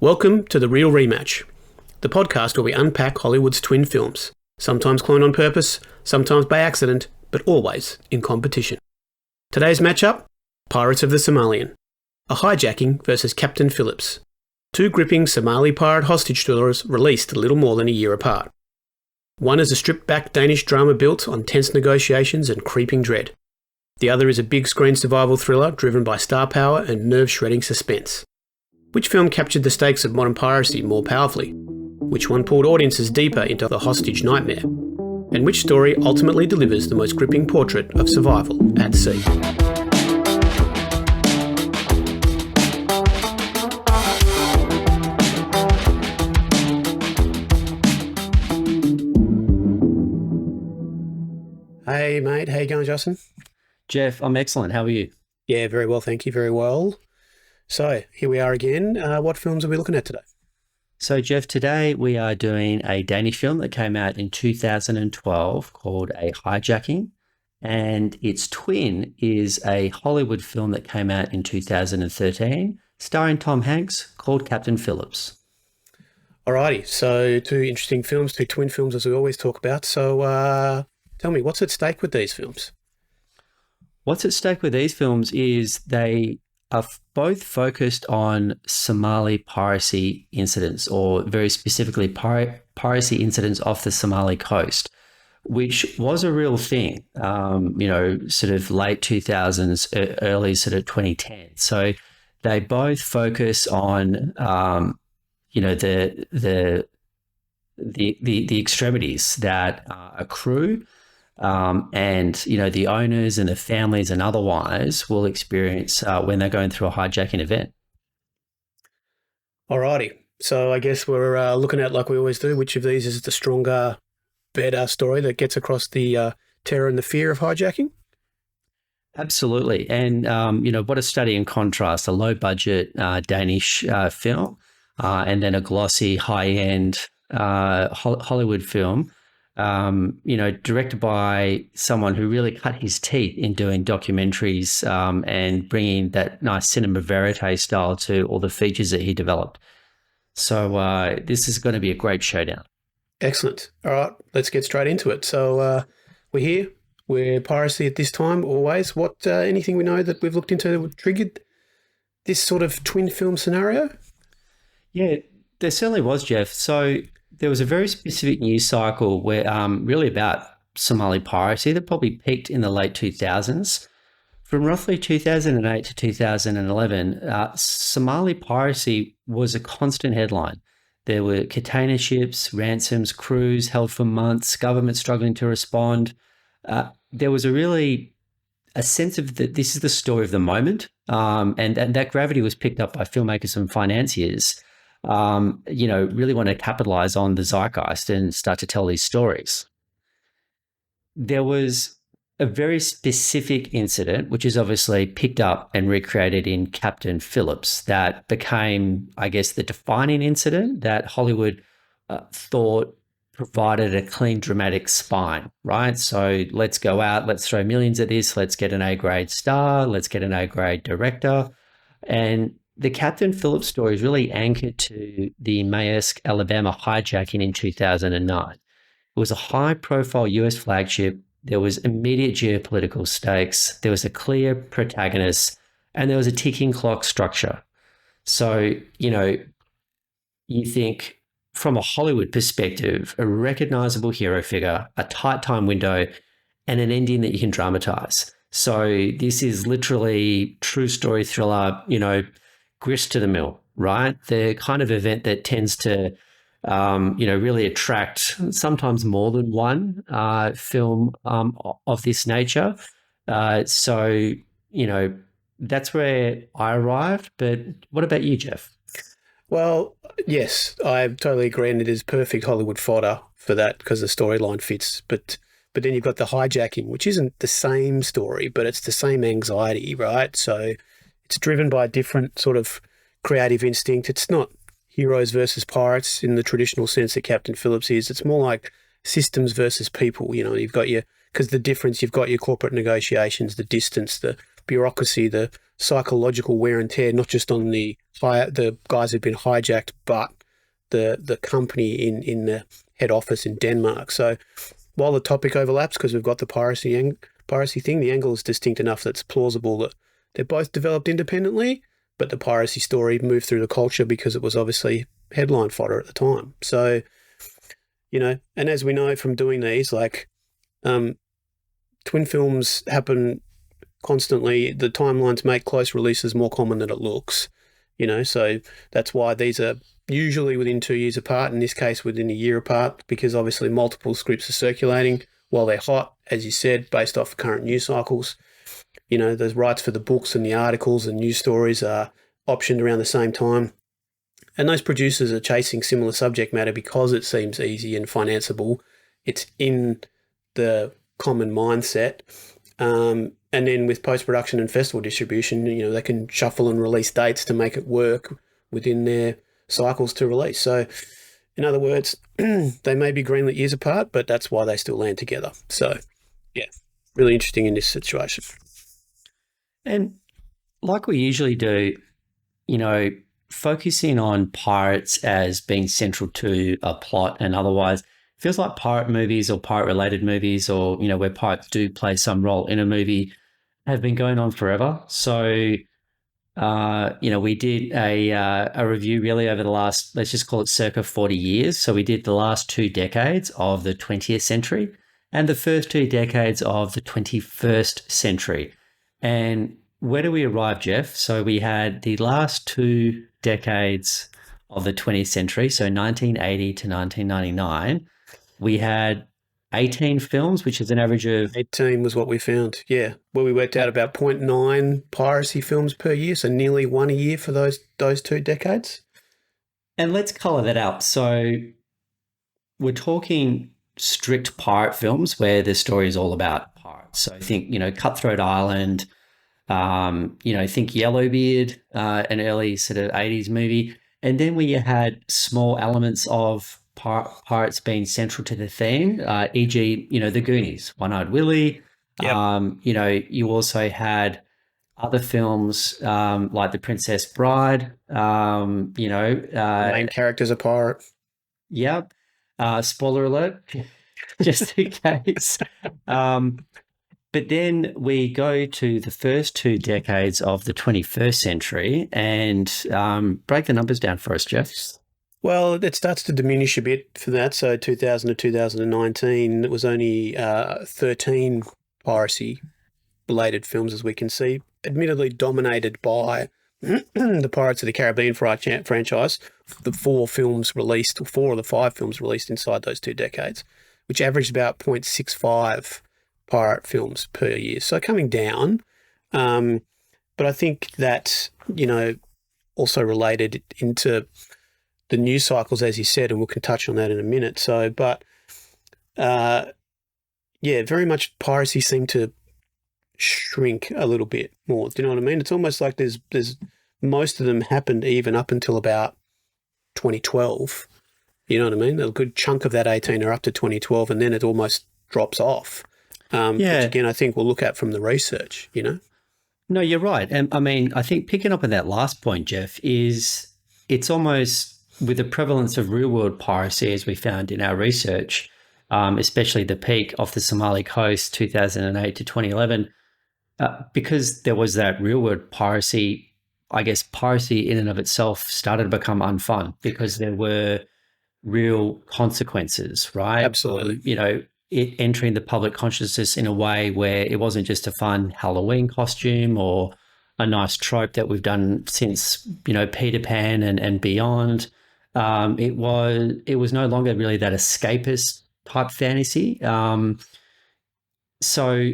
Welcome to the Reel Rematch, the podcast where we unpack Hollywood's twin films, sometimes cloned on purpose, sometimes by accident, but always in competition. Today's matchup, Pirates of the Somalian, A Hijacking versus Captain Phillips, two gripping Somali pirate hostage thrillers released a little more than a year apart. One is a stripped-back Danish drama built on tense negotiations and creeping dread. The other is a big-screen survival thriller driven by star power and nerve-shredding suspense. Which film captured the stakes of modern piracy more powerfully? Which one pulled audiences deeper into the hostage nightmare? And which story ultimately delivers the most gripping portrait of survival at sea? Hey mate, how you going, Justin? Jeff, I'm excellent. How are you? Yeah, very well, thank you, very well. So, here we are again. What films are we looking at today? So, Jeff, today we are doing a Danish film that came out in 2012 called A Hijacking, and its twin is a Hollywood film that came out in 2013, starring Tom Hanks, called Captain Phillips. Alrighty, so two interesting films, two twin films as we always talk about. So, tell me, what's at stake with these films? What's at stake with these films is they are both focused on Somali piracy incidents, or very specifically piracy incidents off the Somali coast, which was a real thing, sort of late 2000s, early sort of 2010. So they both focus on, the extremities that accrue. And the owners and the families and otherwise will experience when they're going through a hijacking event. Alrighty, so I guess we're looking at, like we always do, which of these is the stronger, better story that gets across the terror and the fear of hijacking? Absolutely. And, what a study in contrast, a low-budget Danish film and then a glossy, high-end Hollywood film. Directed by someone who really cut his teeth in doing documentaries and bringing that nice cinema verite style to all the features that he developed. So this is going to be a great showdown. Excellent. All right, let's get straight into it. So we're here. We're piracy at this time, always. What anything we know that we've looked into that would triggered this sort of twin film scenario? Yeah, there certainly was, Jeff. So there was a very specific news cycle where really about Somali piracy that probably peaked in the late 2000s. From roughly 2008 to 2011, Somali piracy was a constant headline. There were container ships, ransoms, crews held for months, government struggling to respond. There was a sense of that this is the story of the moment, and that gravity was picked up by filmmakers and financiers. Really want to capitalize on the zeitgeist and start to tell these stories. There was a very specific incident, which is obviously picked up and recreated in Captain Phillips, that became, I guess, the defining incident that Hollywood thought provided a clean, dramatic spine, right? So let's go out, let's throw millions at this, let's get an A-grade star, let's get an A-grade director. And the Captain Phillips story is really anchored to the Maersk, Alabama hijacking in 2009. It was a high-profile US flagship. There was immediate geopolitical stakes. There was a clear protagonist, and there was a ticking clock structure. So, you think from a Hollywood perspective, a recognizable hero figure, a tight time window, and an ending that you can dramatize. So this is literally true story thriller, grist to the mill, right? The kind of event that tends to, really attract sometimes more than one film of this nature. So, that's where I arrived. But what about you, Jeff? Well, yes, I totally agree, and it is perfect Hollywood fodder for that because the storyline fits. But then you've got the hijacking, which isn't the same story, but it's the same anxiety, right? So it's driven by a different sort of creative instinct. It's not heroes versus pirates in the traditional sense that Captain Phillips is. It's more like systems versus people. You've got because the difference, you've got your corporate negotiations, the distance, the bureaucracy, the psychological wear and tear, not just on the guys who've been hijacked, but the company in the head office in Denmark. So while the topic overlaps, because we've got the piracy thing, the angle is distinct enough that it's plausible that they're both developed independently, but the piracy story moved through the culture because it was obviously headline fodder at the time. So, and as we know from doing these, like twin films happen constantly. The timelines make close releases more common than it looks, so that's why these are usually within 2 years apart, in this case within a year apart, because obviously multiple scripts are circulating while they're hot, as you said, based off current news cycles. The rights for the books and the articles and news stories are optioned around the same time. And those producers are chasing similar subject matter because it seems easy and financeable. It's in the common mindset. And then with post-production and festival distribution, they can shuffle and release dates to make it work within their cycles to release. So, in other words, they may be greenlit years apart, but that's why they still land together. So, yeah, really interesting in this situation. And like we usually do, focusing on pirates as being central to a plot and otherwise feels like pirate movies or pirate-related movies or, where pirates do play some role in a movie have been going on forever. So, we did a review really over the last, let's just call it circa 40 years. So we did the last 2 decades of the 20th century and the first 2 decades of the 21st century. And where do we arrive, Jeff? So we had the last 2 decades of the 20th century, so 1980 to 1999. We had 18 films, which is an average of... 18 was what we found, yeah. Well, we worked out about 0.9 piracy films per year, so nearly one a year for those 2 decades. And let's colour that up. So we're talking strict pirate films where the story is all about pirates. So I think, Cutthroat Island, think Yellowbeard, an early sort of 80s movie. And then we had small elements of pirates being central to the theme, e.g., the Goonies, One-Eyed Willie. Yep. You also had other films like The Princess Bride. Main character's a pirate. Yep. Spoiler alert, just in case. But then we go to the first 2 decades of the 21st century and break the numbers down for us, Jeff. Well, it starts to diminish a bit for that. So 2000 to 2019, it was only 13 piracy-related films, as we can see, admittedly dominated by the Pirates of the Caribbean franchise. The 4 of the 5 films released inside those 2 decades, which averaged about 0.65 pirate films per year. So coming down. But I think that's, also related into the news cycles, as you said, and we can touch on that in a minute. So, but very much piracy seemed to shrink a little bit more. Do you know what I mean? It's almost like there's most of them happened even up until about 2012. You know what I mean? A good chunk of that 18 are up to 2012, and then it almost drops off. Which again, I think we'll look at from the research, No, you're right. And I mean, I think picking up on that last point, Jeff, is it's almost with the prevalence of real world piracy, as we found in our research, especially the peak off the Somali coast, 2008 to 2011, because there was that real world piracy, I guess piracy in and of itself started to become unfun because there were real consequences, right? Absolutely. It entering the public consciousness in a way where it wasn't just a fun Halloween costume or a nice trope that we've done since, Peter Pan and beyond. It was no longer really that escapist type fantasy. So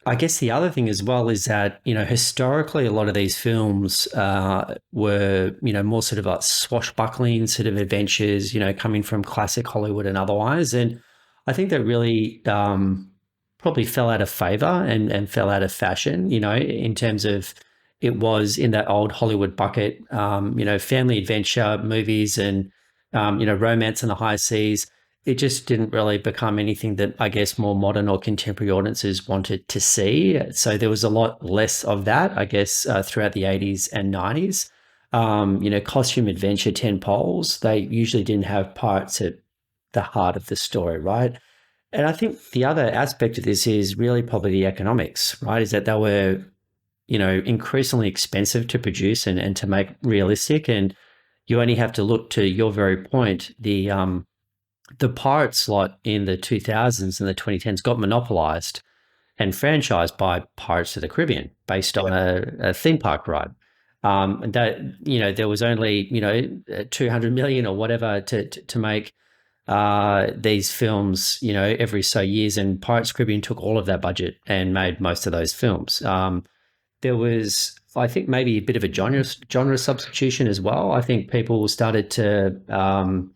I guess the other thing as well is that, historically a lot of these films were, more sort of like swashbuckling sort of adventures, coming from classic Hollywood and otherwise. And I think that really probably fell out of favor and fell out of fashion, in terms of it was in that old Hollywood bucket, family adventure movies and, romance in the high seas. it just didn't really become anything that I guess more modern or contemporary audiences wanted to see. So there was a lot less of that, I guess, throughout the 80s and 90s. Costume adventure 10 poles, they usually didn't have pirates at the heart of the story, right? And I think the other aspect of this is really probably the economics, right? Is that they were, increasingly expensive to produce and to make realistic. And you only have to look to your very point, the pirate slot in the 2000s and the 2010s got monopolized and franchised by Pirates of the Caribbean based on a theme park ride. And that, there was only, 200 million or whatever to make these films, every so years. And Pirates of the Caribbean took all of that budget and made most of those films. There was, I think, maybe a bit of a genre substitution as well. I think people started to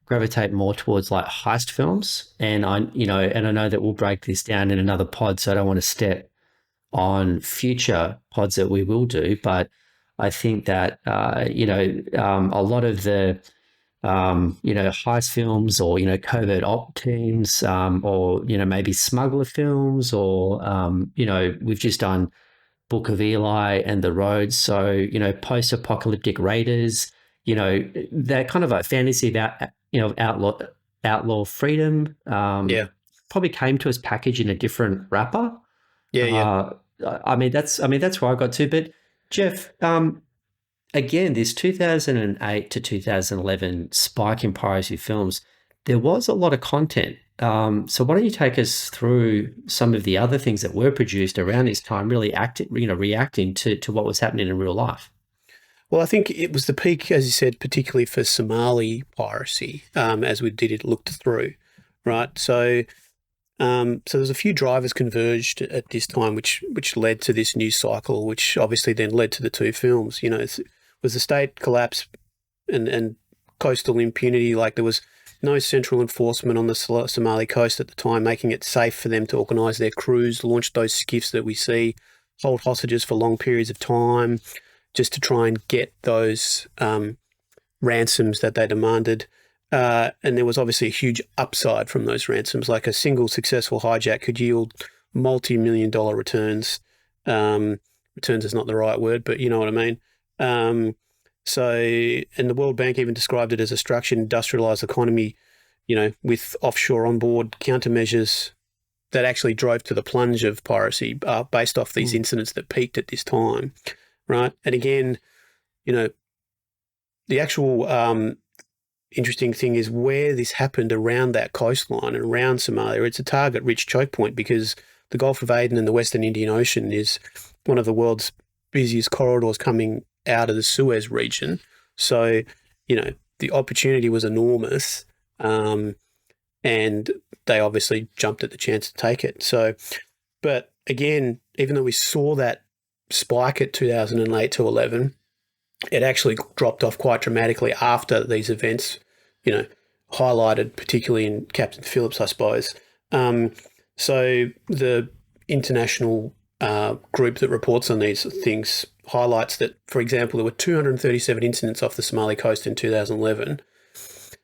gravitate more towards like heist films, and I know that we'll break this down in another pod, so I don't want to step on future pods that we will do, but I think that a lot of the heist films, or covert op teams, or maybe smuggler films, or we've just done Book of Eli and The Road, so post-apocalyptic raiders, that kind of a fantasy about outlaw freedom. Probably came to us packaged in a different wrapper. That's where I got to. But Jeff, again, this 2008 to 2011 spike in piracy films, there was a lot of content. So why don't you take us through some of the other things that were produced around this time, really reacting to what was happening in real life? Well, I think it was the peak, as you said, particularly for Somali piracy, as we did it looked through, right? So there's a few drivers converged at this time, which led to this news cycle, which obviously then led to the two films. It was the state collapse and coastal impunity. Like, there was no central enforcement on the Somali coast at the time, making it safe for them to organise their crews, launch those skiffs that we see, hold hostages for long periods of time, just to try and get those ransoms that they demanded. And there was obviously a huge upside from those ransoms. Like, a single successful hijack could yield multi-million-dollar returns. Returns is not the right word, but you know what I mean. And the World Bank even described it as a structured industrialized economy, with offshore onboard countermeasures that actually drove to the plunge of piracy based off these incidents that peaked at this time. Right. And again, the actual interesting thing is where this happened around that coastline and around Somalia. It's a target-rich choke point because the Gulf of Aden and the Western Indian Ocean is one of the world's busiest corridors coming out of the Suez region. So, the opportunity was enormous, and they obviously jumped at the chance to take it. So, but again, even though we saw that spike at 2008 to 11, it actually dropped off quite dramatically after these events, highlighted particularly in Captain Phillips, I suppose. So the international group that reports on these things highlights that, for example, there were 237 incidents off the Somali coast in 2011,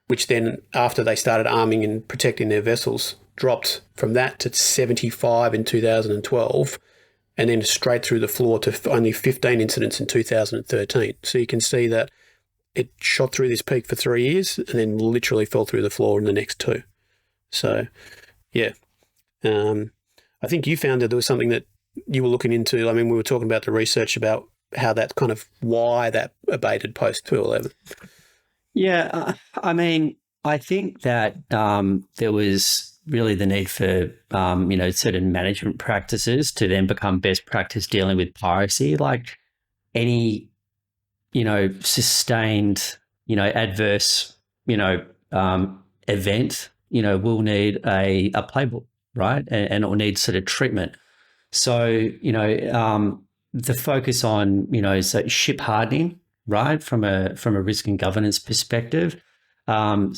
which then, after they started arming and protecting their vessels, dropped from that to 75 in 2012, and then straight through the floor to only 15 incidents in 2013. So you can see that it shot through this peak for 3 years and then literally fell through the floor in the next two. So, yeah. I think you found that there was something that you were looking into. I mean, we were talking about the research about how that's kind of why that abated post 2011. Yeah, I think that there was really the need for, certain management practices to then become best practice dealing with piracy. Like any, sustained, adverse, event, will need a playbook, right? And it will need sort of treatment. So, the focus on, so ship hardening, right, from a risk and governance perspective, and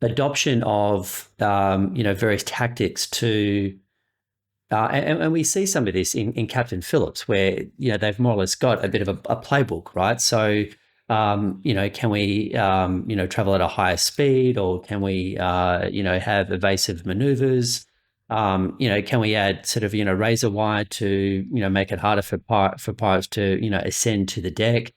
adoption of various tactics to, and we see some of this in Captain Phillips, where they've more or less got a bit of a playbook, right? So Can we, travel at a higher speed, or can we, have evasive maneuvers? Can we add sort of, razor wire to, make it harder for pirates to, ascend to the deck?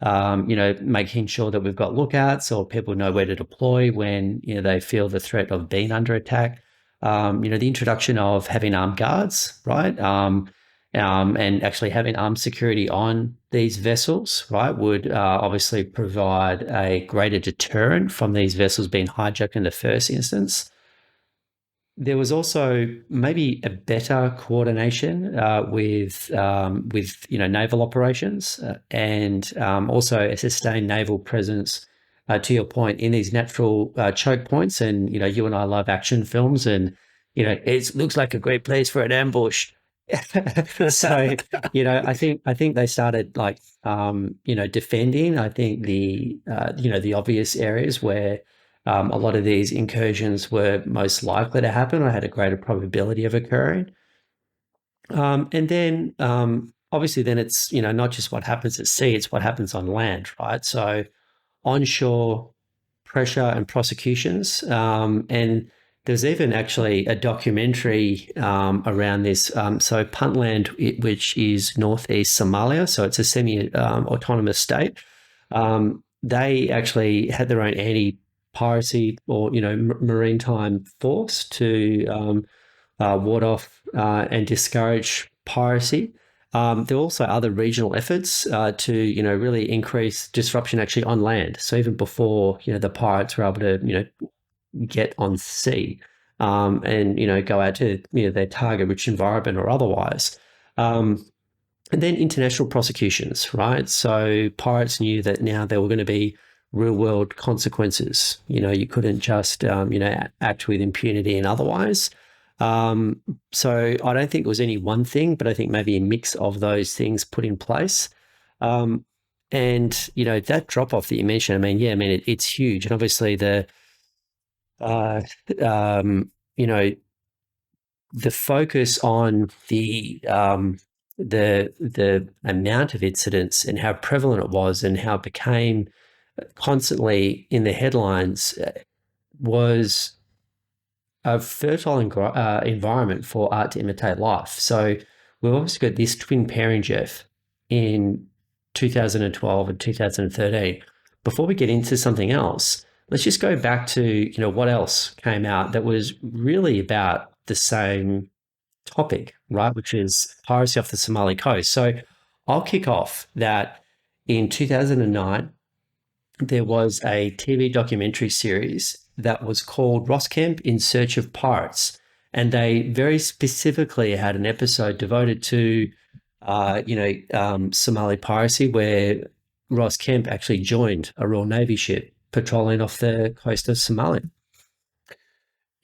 Making sure that we've got lookouts or people know where to deploy when, they feel the threat of being under attack. The introduction of having armed guards, right? And actually having armed security on these vessels, right, would obviously provide a greater deterrent from these vessels being hijacked in the first instance. There was also maybe a better coordination with naval operations and also a sustained naval presence. To your point, in these natural choke points, and you and I love action films, and it looks like a great place for an ambush. So I think they started like defending. I think the obvious areas where a lot of these incursions were most likely to happen or had a greater probability of occurring. And then obviously then it's, not just what happens at sea, it's what happens on land, right? So onshore pressure and prosecutions. And there's even actually a documentary around this. So Puntland, which is northeast Somalia, so it's a semi-autonomous state. They actually had their own anti-piracy or, maritime force to ward off and discourage piracy. There were also other regional efforts to, really increase disruption actually on land. So even before, the pirates were able to, get on sea and, go out to, their target-rich environment or otherwise. And then international prosecutions, right? So pirates knew that now there were going to be real-world consequences. You couldn't just, act with impunity and otherwise. So I don't think it was any one thing, but I think maybe a mix of those things put in place. And, that drop-off that you mentioned, it's huge. And obviously the focus on the amount of incidents and how prevalent it was and how it became constantly in the headlines was a fertile environment for art to imitate life. So we've obviously got this twin pairing, Jeff, in 2012 and 2013. Before we get into something else, let's just go back to, what else came out that was really about the same topic, right, which is piracy off the Somali coast. So I'll kick off that in 2009, there was a TV documentary series that was called Ross Kemp in Search of Pirates. And they very specifically had an episode devoted to, Somali piracy, where Ross Kemp actually joined a Royal Navy ship patrolling off the coast of Somalia.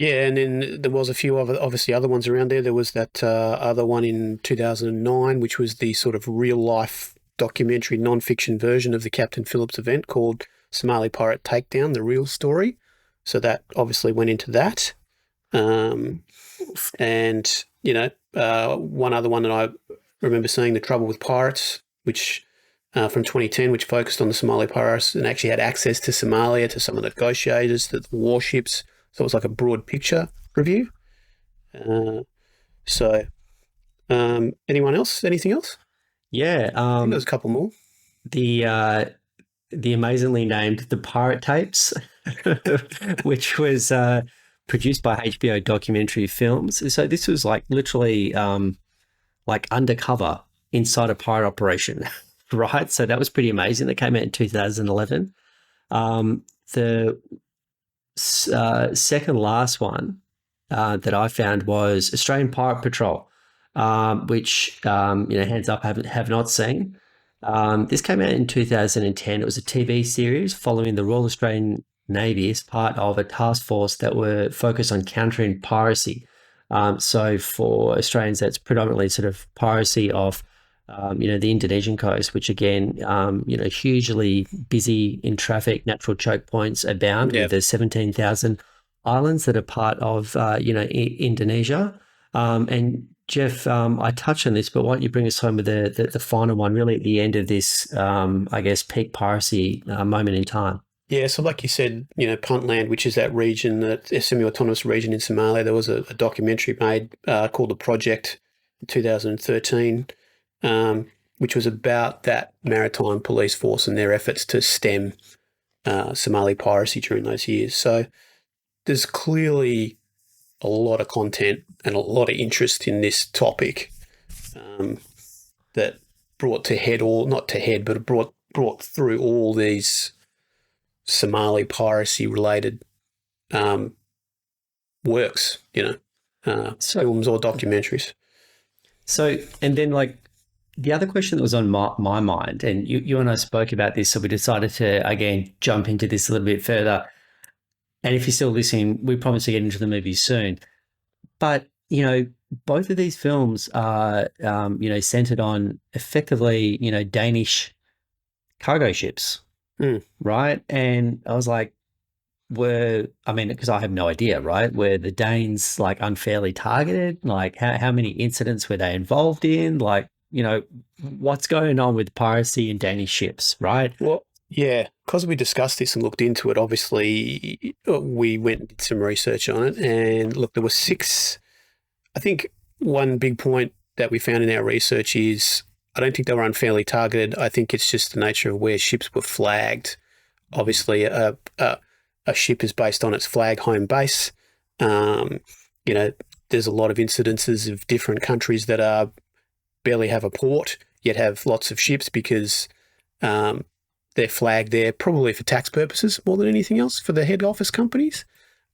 Yeah, and then there was a few obviously other ones around there. There was that other one in 2009, which was the sort of real-life documentary non-fiction version of the Captain Phillips event called Somali Pirate Takedown, the real story. So that obviously went into that. And, one other one that I remember seeing, The Trouble with Pirates, which from 2010, which focused on the Somali pirates and actually had access to Somalia, to some of the negotiators, the warships. So it was like a broad picture review. Anyone else? Anything else? Yeah. I think there's a couple more. The amazingly named The Pirate Tapes, which was produced by HBO Documentary Films. So this was like literally like undercover inside a pirate operation, right? So that was pretty amazing. That came out in 2011. The second last one that I found was Australian Pirate Patrol, which, hands up, have not seen. This came out in 2010. It was a TV series following the Royal Australian Navy as part of a task force that were focused on countering piracy. So for Australians, that's predominantly sort of piracy of, the Indonesian coast, which again, hugely busy in traffic, natural choke points abound with the 17,000 islands that are part of, Indonesia. And Jeff, I touched on this, but why don't you bring us home with the final one, really at the end of this, I guess, peak piracy moment in time? Yeah, so like you said, Puntland, which is that region, that semi-autonomous region in Somalia, there was a documentary made called The Project in 2013, which was about that maritime police force and their efforts to stem Somali piracy during those years. So there's clearly a lot of content and a lot of interest in this topic that brought to head, or not to head, but brought through all these Somali piracy related works, films or documentaries. So, and then like the other question that was on my mind, and you and I spoke about this, so we decided to, again, jump into this a little bit further. And if you're still listening, we promise to get into the movie soon. But, both of these films are, centered on effectively, Danish cargo ships, right? And I was like, because I have no idea, right? Were the Danes like unfairly targeted? Like how many incidents were they involved in? Like, what's going on with piracy in Danish ships, right? Well, yeah, because we discussed this and looked into it, obviously we went and did some research on it. And look, there were 6. I think one big point that we found in our research is I don't think they were unfairly targeted. I think it's just the nature of where ships were flagged. Obviously, a ship is based on its flag home base. There's a lot of incidences of different countries that barely have a port, yet have lots of ships because they're flagged there probably for tax purposes more than anything else for the head office companies.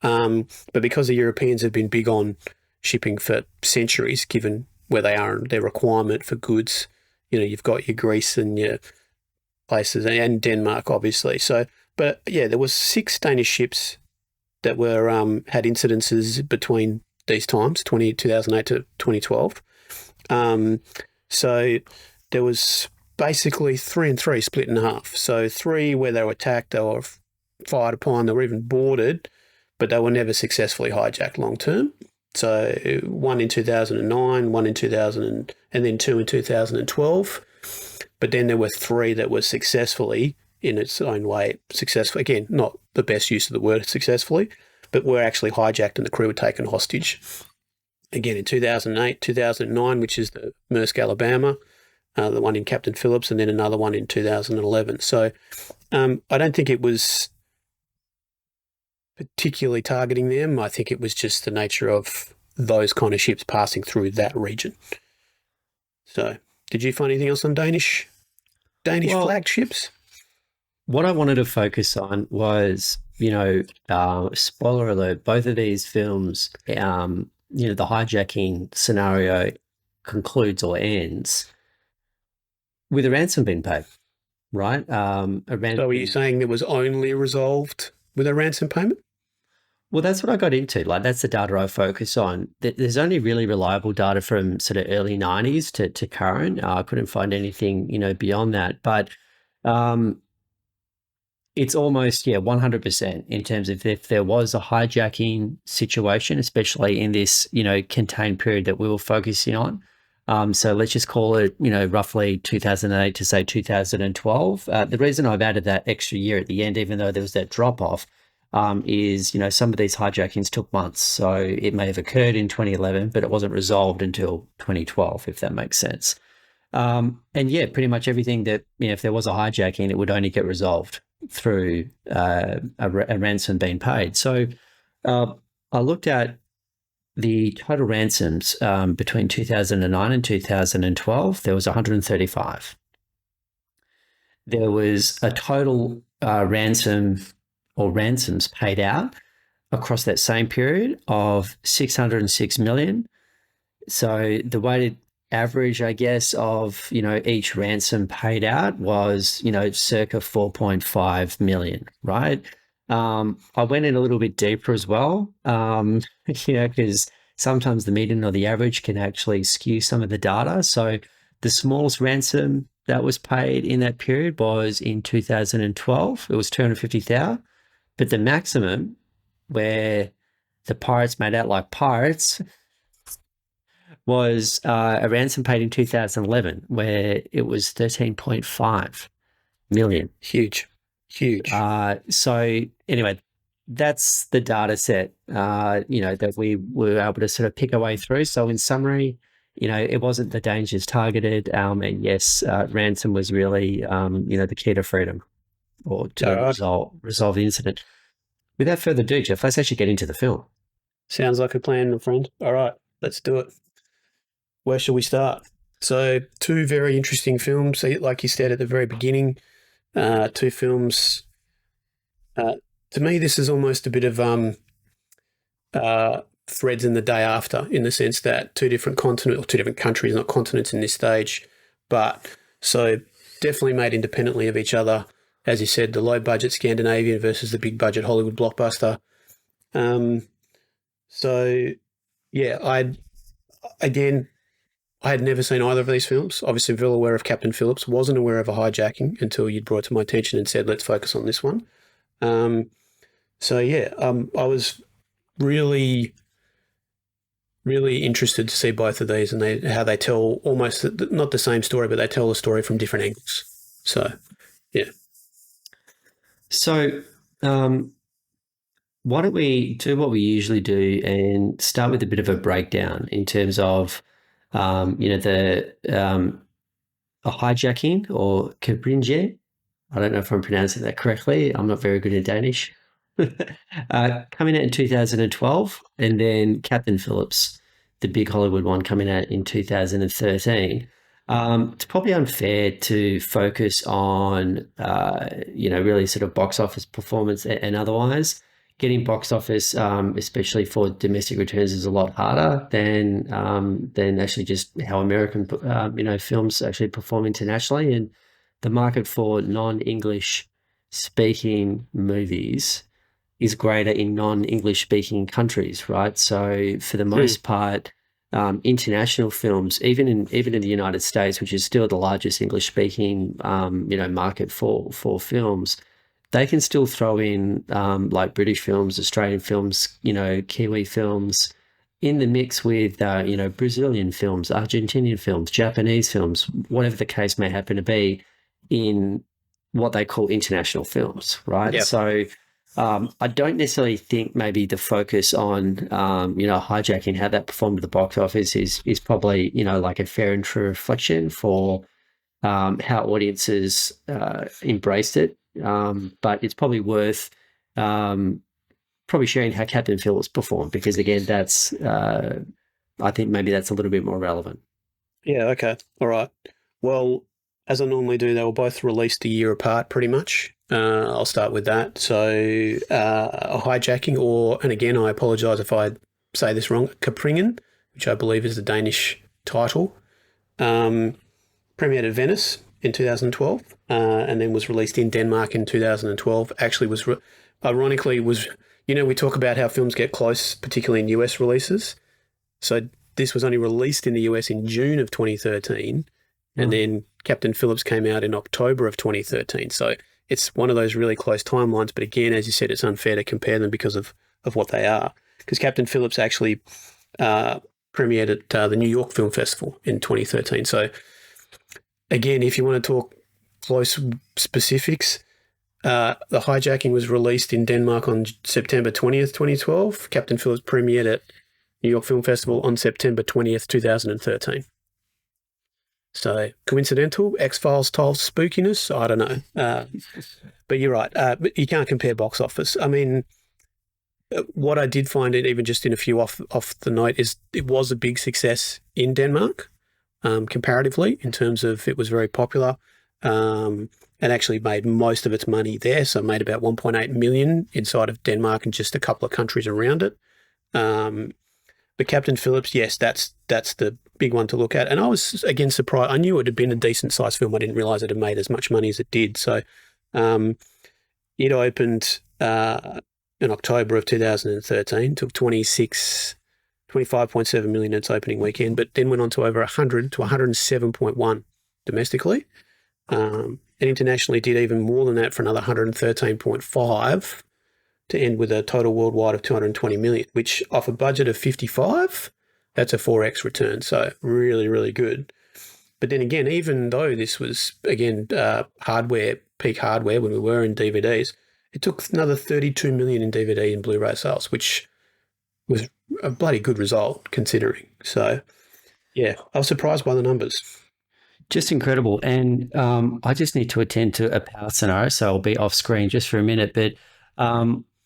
But because the Europeans have been big on shipping for centuries, given where they are and their requirement for goods, you've got your Greece and your places and Denmark, obviously. So, but yeah, there was 6 Danish ships that were had incidences between these times, 2008 to 2012. So there was basically 3 and 3 split in half. So 3 where they were attacked, they were fired upon, they were even boarded, but they were never successfully hijacked long term. So 1 in 2009, 1 in 2000, and then 2 in 2012. But then there were 3 that were successfully, in its own way, successful. Again, not the best use of the word successfully, but were actually hijacked and the crew were taken hostage. Again, in 2008, 2009, which is the Maersk, Alabama, the one in Captain Phillips, and then another one in 2011. So I don't think it was particularly targeting them. I think it was just the nature of those kind of ships passing through that region. So did you find anything else on Danish flagged ships? What I wanted to focus on was, spoiler alert, both of these films, the hijacking scenario concludes or ends with a ransom being paid, right? So are you saying it was only resolved with a ransom payment? Well, that's what I got into. Like, that's the data I focus on. There's only really reliable data from sort of early 90s to current. I couldn't find anything, beyond that. But it's almost, 100% in terms of if there was a hijacking situation, especially in this, contained period that we were focusing on. So let's just call it, roughly 2008 to say 2012. The reason I've added that extra year at the end, even though there was that drop off, is, some of these hijackings took months. So it may have occurred in 2011, but it wasn't resolved until 2012, if that makes sense. And yeah, pretty much everything that, if there was a hijacking, it would only get resolved through a ransom being paid. So I looked at the total ransoms between 2009 and 2012. There was 135. There was a total ransoms paid out across that same period of 606 million. So the weighted average, I guess, of, each ransom paid out was, circa 4.5 million, right? I went in a little bit deeper as well, because sometimes the median or the average can actually skew some of the data. So the smallest ransom that was paid in that period was in 2012. It was 250,000. But the maximum, where the pirates made out like pirates, was a ransom paid in 2011, where it was 13.5 million. Huge. So anyway, that's the data set, that we were able to sort of pick our way through. So in summary, it wasn't the dangers targeted, and yes, ransom was really, the key to freedom, or to resolve the incident. Without further ado, Jeff, let's actually get into the film. Sounds like a plan, my friend. All right, let's do it. Where shall we start? So, two very interesting films, like you said at the very beginning. Two films. To me, this is almost a bit of threads in the day after, in the sense that two different countries, not continents in this stage, but so definitely made independently of each other. As you said, the low-budget Scandinavian versus the big-budget Hollywood blockbuster. So, yeah, I had never seen either of these films. Obviously, well aware of Captain Phillips, wasn't aware of A Hijacking until you'd brought it to my attention and said, let's focus on this one. I was really, really interested to see both of these and how they tell almost not the same story, but they tell the story from different angles. So, yeah. So, why don't we do what we usually do and start with a bit of a breakdown in terms of, A Hijacking or Captain. I don't know if I'm pronouncing that correctly. I'm not very good at Danish. Coming out in 2012, and then Captain Phillips, the big Hollywood one, coming out in 2013. It's probably unfair to focus on, really sort of box office performance and otherwise. Getting box office, especially for domestic returns, is a lot harder than actually just how American, films actually perform internationally. And the market for non-English speaking movies is greater in non-English speaking countries, right? So for the most part, international films, even in the United States, which is still the largest English speaking, market for films, they can still throw in like British films, Australian films, Kiwi films in the mix with, Brazilian films, Argentinian films, Japanese films, whatever the case may happen to be, in what they call international films, right? Yep. So I don't necessarily think maybe the focus on, Hijacking, how that performed at the box office is probably, like a fair and true reflection for how audiences embraced it. But it's probably worth sharing how Captain Phillips performed, because again, that's I think maybe that's a little bit more relevant. Yeah, okay. All right. Well, as I normally do, they were both released a year apart pretty much. I'll start with that. So A Hijacking, and again, I apologise if I say this wrong, Capringen, which I believe is the Danish title, premiered at Venice in 2012, and then was released in Denmark in 2012. Actually ironically, we talk about how films get close, particularly in US releases. So this was only released in the US in June of 2013, and then Captain Phillips came out in October of 2013. So it's one of those really close timelines. But again, as you said, it's unfair to compare them because of what they are. Because Captain Phillips actually premiered at the New York Film Festival in 2013. So again, if you want to talk close specifics, The Hijacking was released in Denmark on September 20th, 2012. Captain Phillips premiered at New York Film Festival on September 20th, 2013. So coincidental? X-Files style spookiness? I don't know. But you're right. But you can't compare box office. I mean, what I did find, it even just in a few off the note, is it was a big success in Denmark, comparatively, in terms of it was very popular, and actually made most of its money there. So it made about 1.8 million inside of Denmark and just a couple of countries around it. But Captain Phillips, yes, that's the big one to look at. And I was, again, surprised. I knew it had been a decent-sized film. I didn't realise it had made as much money as it did. So it opened in October of 2013, took 25.7 million its opening weekend, but then went on to over 100 to 107.1 domestically. And internationally did even more than that for another 113.5 to end with a total worldwide of 220 million, which off a budget of 55, That's a 4x return, so really, really good. But then again, even though this was, again, peak hardware when we were in DVDs, it took another 32 million in DVD and Blu-ray sales, which was a bloody good result considering. So, yeah, I was surprised by the numbers. Just incredible. And I just need to attend to a power scenario, so I'll be off screen just for a minute. But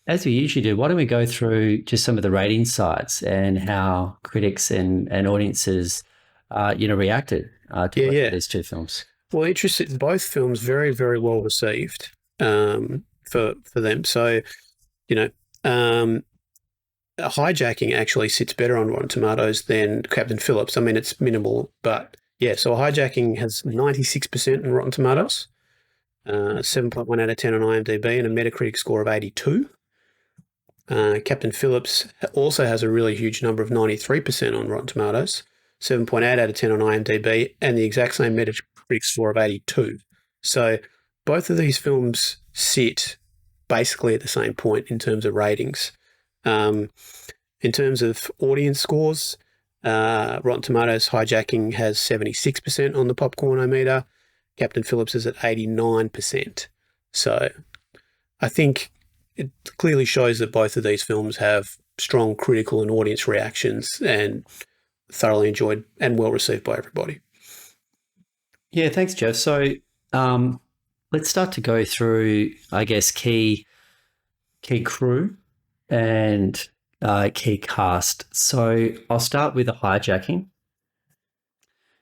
as we usually do, why don't we go through just some of the rating sites and how critics and audiences, reacted to these two films? Well, interesting. Both films very, very well received for them. So, A Hijacking actually sits better on Rotten Tomatoes than Captain Phillips. I mean, it's minimal, but yeah. So A Hijacking has 96% on Rotten Tomatoes, 7.1 out of 10 on IMDb, and a Metacritic score of 82. Captain Phillips also has a really huge number of 93% on Rotten Tomatoes, 7.8 out of 10 on IMDb, and the exact same Metacritic score of 82. So both of these films sit basically at the same point in terms of ratings. In terms of audience scores, Rotten Tomatoes Hijacking has 76% on the Popcornometer. Captain Phillips is at 89%. So I think it clearly shows that both of these films have strong critical and audience reactions and thoroughly enjoyed and well received by everybody. Yeah, thanks, Jeff. So let's start to go through, I guess, key crew and key cast. So I'll start with A Hijacking.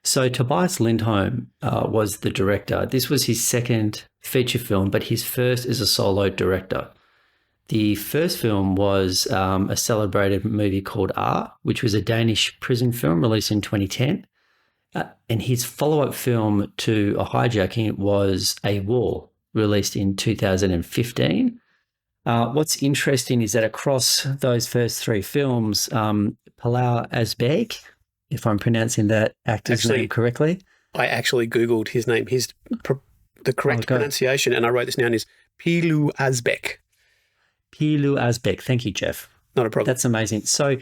So Tobias Lindholm was the director. This was his second feature film, but his first as a solo director. The first film was a celebrated movie called R, which was a Danish prison film released in 2010. And his follow-up film to A Hijacking was A War, released in 2015. What's interesting is that across those first three films, Palau Asbæk, if I'm pronouncing that actor's name correctly. I actually Googled his name. The correct pronunciation, and I wrote this down, is Pilu Asbæk. Pilu Asbæk. Thank you, Jeff. Not a problem. That's amazing. So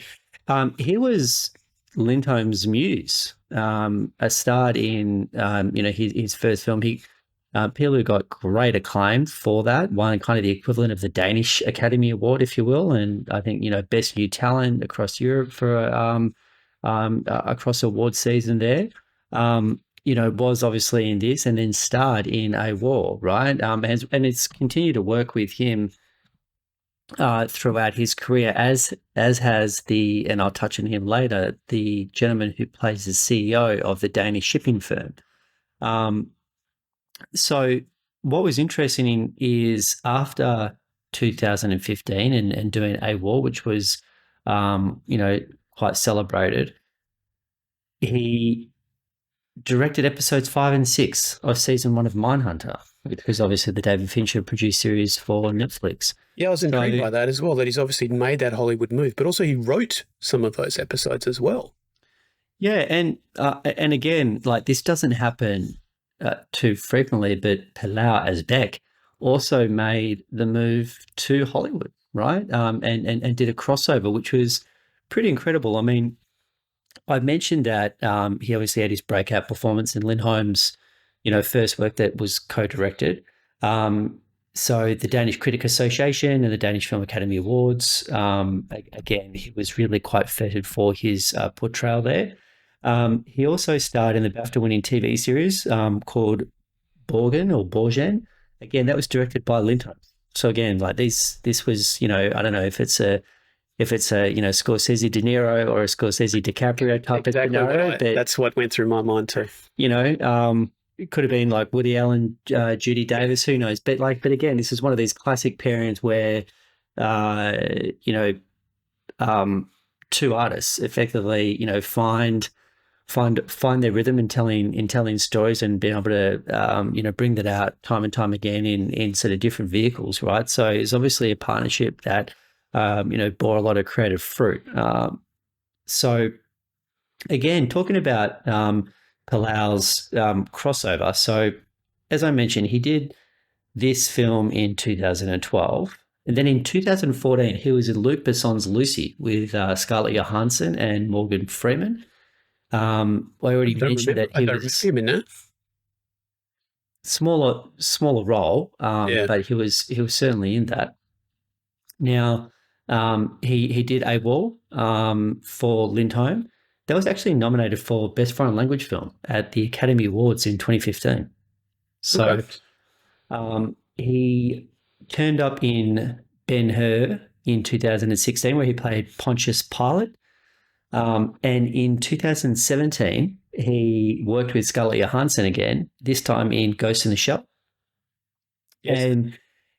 he was Lindholm's muse. Starred in his first film. Pilu got great acclaim for that, won kind of the equivalent of the Danish Academy Award, if you will, and I think best new talent across Europe for across award season there. Was obviously in this, and then starred in A War, right? And it's continued to work with him throughout his career, as has and I'll touch on him later, the gentleman who plays the CEO of the Danish shipping firm. So what was interesting is after 2015 and doing A War, which was quite celebrated, he directed episodes 5 and 6 of season 1 of Mindhunter, which was obviously the David Fincher produced series for Netflix. Yeah, I was intrigued by that as well, that he's obviously made that Hollywood move, but also he wrote some of those episodes as well. Yeah, and again, like, this doesn't happen too frequently, but Palau Asbæk also made the move to Hollywood, right? And did a crossover, which was pretty incredible. I mean, I mentioned that he obviously had his breakout performance in Lindholm's, first work that was co-directed. So the Danish Critic Association and the Danish Film Academy Awards, again, he was really quite feted for his portrayal there. He also starred in the BAFTA-winning TV series called Borgen. Again, that was directed by Lindholm. So again, like this was, I don't know if it's a Scorsese De Niro or a Scorsese DiCaprio type of scenario. Right. That's what went through my mind too. It could have been like Woody Allen, Judy Davis, who knows? But again, this is one of these classic pairings where, two artists effectively, find their rhythm in telling stories and being able to, bring that out time and time again in sort of different vehicles, right? So it's obviously a partnership that, bore a lot of creative fruit. So again, talking about Palau's crossover. So as I mentioned, he did this film in 2012. And then in 2014, he was in Luc Besson's Lucy with Scarlett Johansson and Morgan Freeman. I already mentioned that he was him in that. smaller role, Yeah. but he was certainly in that. Now, he did A Wall for Lindholm. That was actually nominated for Best Foreign Language Film at the Academy Awards in 2015. So he turned up in Ben-Hur in 2016, where he played Pontius Pilate. And in 2017, he worked with Scarlett Johansson again, this time in Ghost in the Shell. Yes. And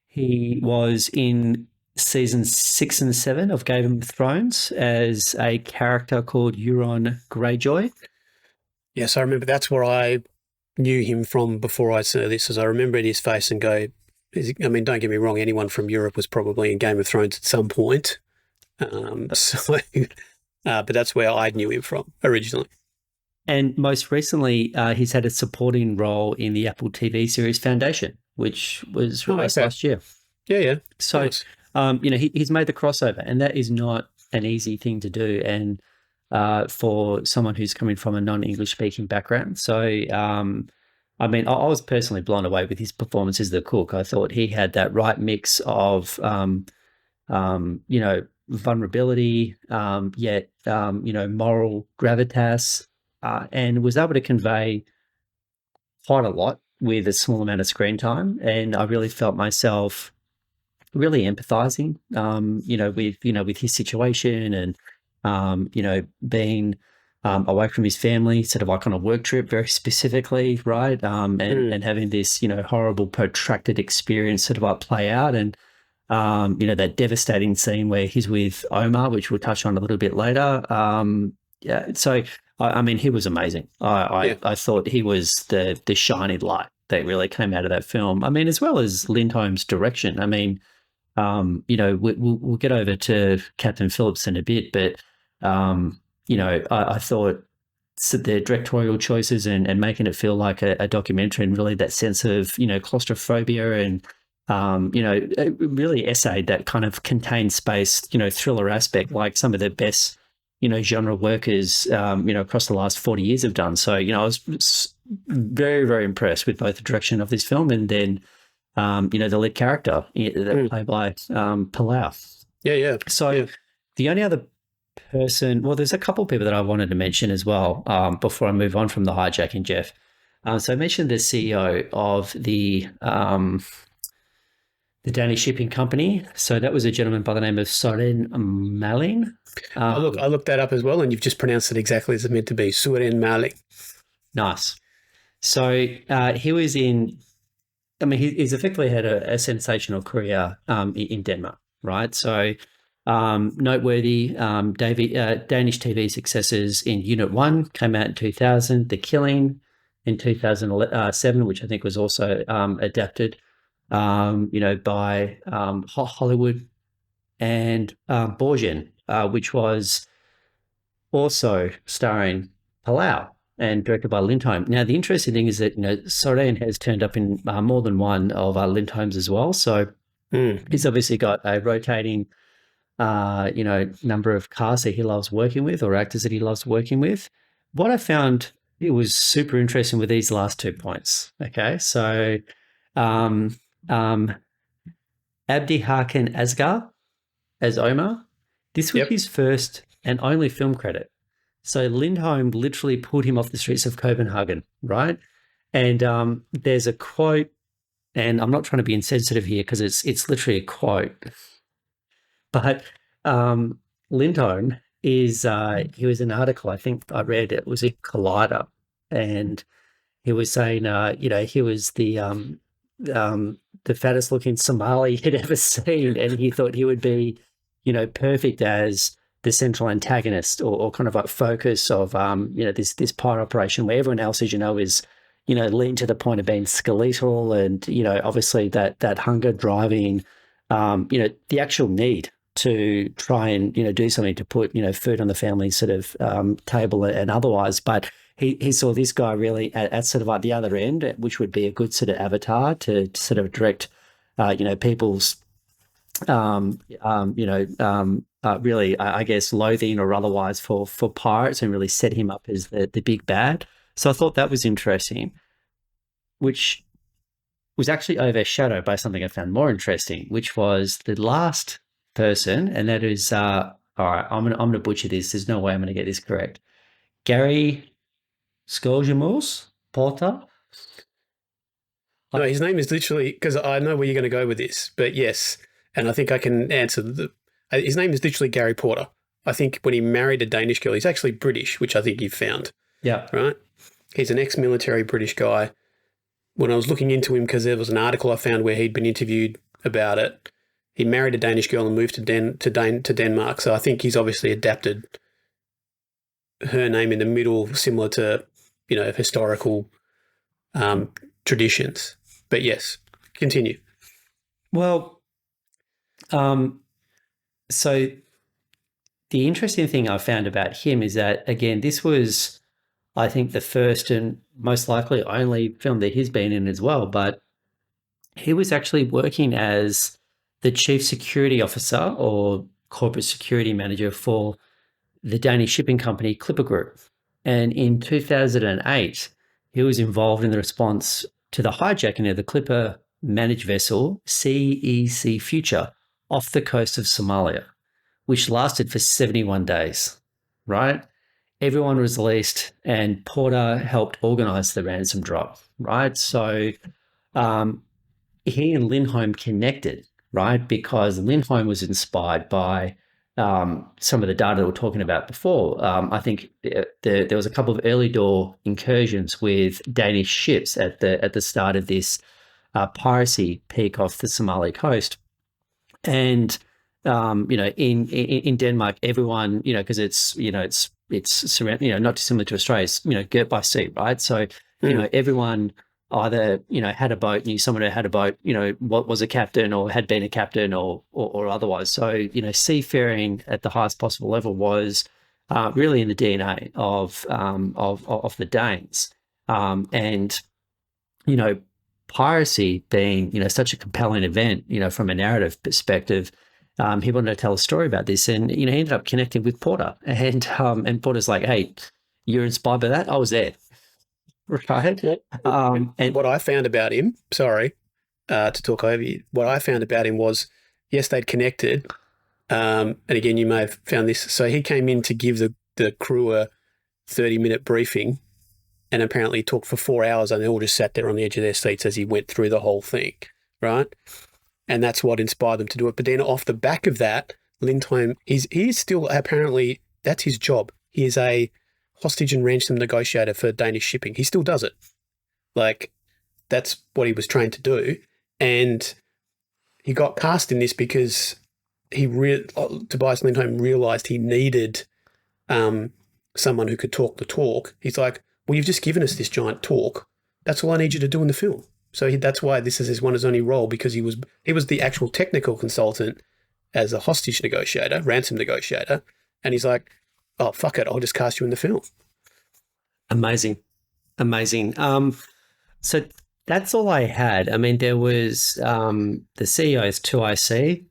he was in season 6 and 7 of Game of Thrones as a character called Euron Greyjoy. Yes, I remember. That's where I knew him from before I saw this, as I remembered his face and go, I mean, don't get me wrong, anyone from Europe was probably in Game of Thrones at some point. But that's where I knew him from originally. And most recently, he's had a supporting role in the Apple TV series Foundation, which was released last year. Yeah. So, nice. He's made the crossover, and that is not an easy thing to do. And for someone who's coming from a non-English speaking background. So, I was personally blown away with his performance as the cook. I thought he had that right mix of, vulnerability, yet, moral gravitas, and was able to convey quite a lot with a small amount of screen time. And I really felt myself really empathizing, with his situation and, being away from his family, sort of like on a work trip very specifically, right? And having this, horrible protracted experience sort of like play out. And, that devastating scene where he's with Omar, which we'll touch on a little bit later. So, he was amazing. I thought he was the shining light that really came out of that film. As well as Lindholm's direction. We'll get over to Captain Phillips in a bit, but, I thought the directorial choices and making it feel like a documentary, and really that sense of, claustrophobia and, it really essayed that kind of contained space, thriller aspect, like some of the best, genre workers, across the last 40 years have done. So, I was very, very impressed with both the direction of this film and then, the lead character played by Palau. Yeah. So the only other person, well, there's a couple of people that I wanted to mention as well before I move on from the hijacking, Jeff. So I mentioned the CEO of the Danish shipping company. So that was a gentleman by the name of Søren Malling. I looked that up as well, and you've just pronounced it exactly as it's meant to be, Søren Malling. Nice. So he was in, he's effectively had a sensational career in Denmark, right? So noteworthy Danish TV successes in Unit 1 came out in 2000, The Killing in 2007, which I think was also adapted by Hollywood, and Borgen, which was also starring Palau and directed by Lindholm. Now, the interesting thing is that, Søren has turned up in more than one of Lindholm's as well. So he's obviously got a rotating, number of casts that he loves working with, or actors that he loves working with. What I found, it was super interesting with these last 2 points. Okay. So, Abdi Harkin Asghar as Omar. This was his first and only film credit. So Lindholm literally pulled him off the streets of Copenhagen, right? And there's a quote, and I'm not trying to be insensitive here because it's literally a quote, but Lindholm is he was in an article, I think I read, it was in Collider, and he was saying he was the fattest looking Somali he'd ever seen, and he thought he would be, perfect as the central antagonist or kind of like focus of this pirate operation, where everyone else, as is lean to the point of being skeletal, and obviously that hunger driving the actual need to try and do something to put food on the family sort of table and otherwise. But he saw this guy really at sort of like the other end, which would be a good sort of avatar to sort of direct people's really, I guess, loathing or otherwise for pirates, and really set him up as the big bad. So I thought that was interesting, which was actually overshadowed by something I found more interesting, which was the last person, and that is, all right, I'm gonna butcher this. There's no way I'm gonna get this correct. Gary Skoljamus Porter. No, his name is literally, because I know where you're going to go with this, but yes, and I think I can answer his name is literally Gary Porter. I think when he married a Danish girl, he's actually British, which I think you've found. Yeah. Right? He's an ex-military British guy. When I was looking into him, because there was an article I found where he'd been interviewed about it, he married a Danish girl and moved to Denmark. So I think he's obviously adapted her name in the middle, similar to, historical traditions. But yes, continue. Well, so the interesting thing I found about him is that, again, this was, I think, the first and most likely only film that he's been in as well, but he was actually working as the chief security officer or corporate security manager for the Danish shipping company Clipper Group. And in 2008, he was involved in the response to the hijacking of the Clipper managed vessel CEC Future off the coast of Somalia, which lasted for 71 days, right? Everyone was released, and Porter helped organize the ransom drop, right? So he and Lindholm connected, right? Because Lindholm was inspired by some of the data that we're talking about before. I think there was a couple of early door incursions with Danish ships at the start of this piracy peak off the Somali coast, and in Denmark, everyone, because it's surrounded, not dissimilar to Australia, it's, girt by sea, right? So everyone either had a boat, knew someone who had a boat, what was a captain or had been a captain or otherwise. So seafaring at the highest possible level was really in the DNA of the Danes, and piracy being such a compelling event, from a narrative perspective. He wanted to tell a story about this, and he ended up connecting with Porter, and Porter's like, "Hey, you're inspired by that? I was there." Right. And what I found about him, sorry to talk over you, what I found about him was, yes, they'd connected. And again, you may have found this. So he came in to give the crew a 30-minute briefing, and apparently talked for 4 hours, and they all just sat there on the edge of their seats as he went through the whole thing, right? And that's what inspired them to do it. But then off the back of that, Lindholm, he's still apparently, that's his job. He is a hostage and ransom negotiator for Danish shipping. He still does it. Like, that's what he was trained to do. And he got cast in this because Tobias Lindholm realised he needed someone who could talk the talk. He's like, well, you've just given us this giant talk. That's all I need you to do in the film. So that's why this is his only role, because he was the actual technical consultant as a hostage negotiator, ransom negotiator. And he's like, oh, fuck it, I'll just cast you in the film. Amazing. So that's all I had. I mean, there was the CEO is 2IC,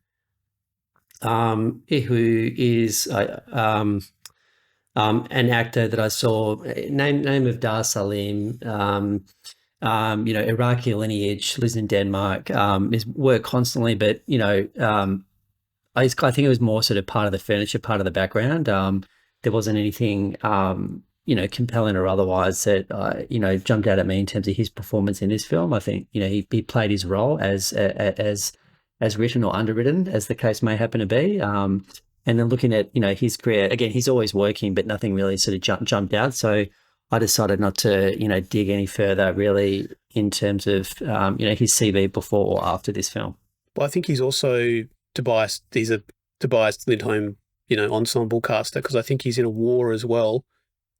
who is an actor that I saw, name of Dar Salim, Iraqi lineage, lives in Denmark, is work constantly, but, I think it was more sort of part of the furniture, part of the background. There wasn't anything, compelling or otherwise that, jumped out at me in terms of his performance in this film. I think, he played his role as written or underwritten, as the case may happen to be. And then looking at, his career, again, he's always working, but nothing really sort of jumped out. So I decided not to, dig any further really in terms of, his CV before or after this film. Well, I think he's also Tobias. He's a Tobias Lindholm, ensemble caster, because I think he's in a war as well.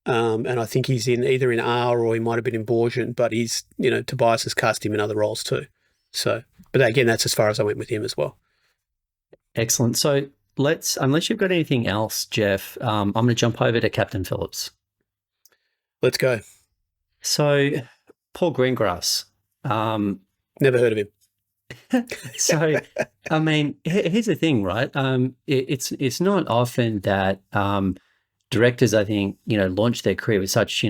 And I think he's either in R or he might have been in Borgen, but he's, Tobias has cast him in other roles too. So, but again, that's as far as I went with him as well. Excellent. So unless you've got anything else, Jeff, I'm going to jump over to Captain Phillips. Let's go. So, Paul Greengrass. Never heard of him. So, I mean, here's the thing, right? It's not often that directors, I think, launch their career with such,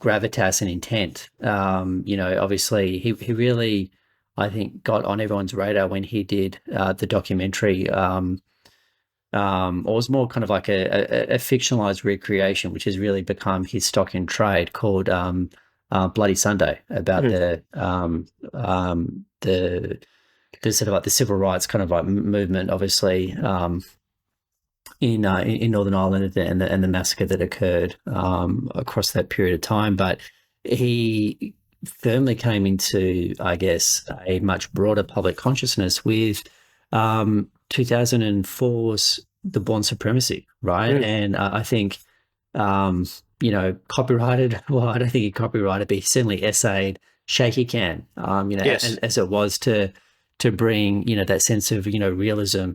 gravitas and intent. Obviously, he really, I think, got on everyone's radar when he did the documentary. Or was more kind of like a fictionalized recreation, which has really become his stock in trade, called Bloody Sunday, about the sort of like the civil rights kind of like movement, obviously, in Northern Ireland, and the massacre that occurred across that period of time. But he firmly came into, I guess, a much broader public consciousness with 2004's The Bourne Supremacy, right? And I think, copyrighted, well, I don't think he copyrighted, but he certainly essayed Shake Your Can, Yes. and as it was to bring, that sense of, realism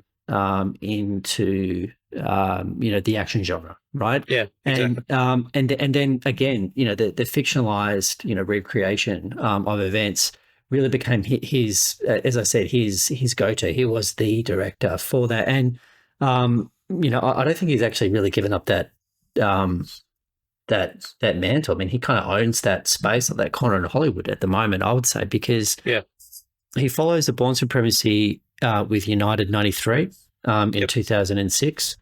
into, the action genre, right? Yeah, exactly. And then again, the fictionalized, recreation of events really became his, as I said, his go-to. He was the director for that. And, I don't think he's actually really given up that mantle. I mean, he kind of owns that space, or that corner in Hollywood at the moment, I would say, because he follows The Bourne Supremacy with United 93 in 2006.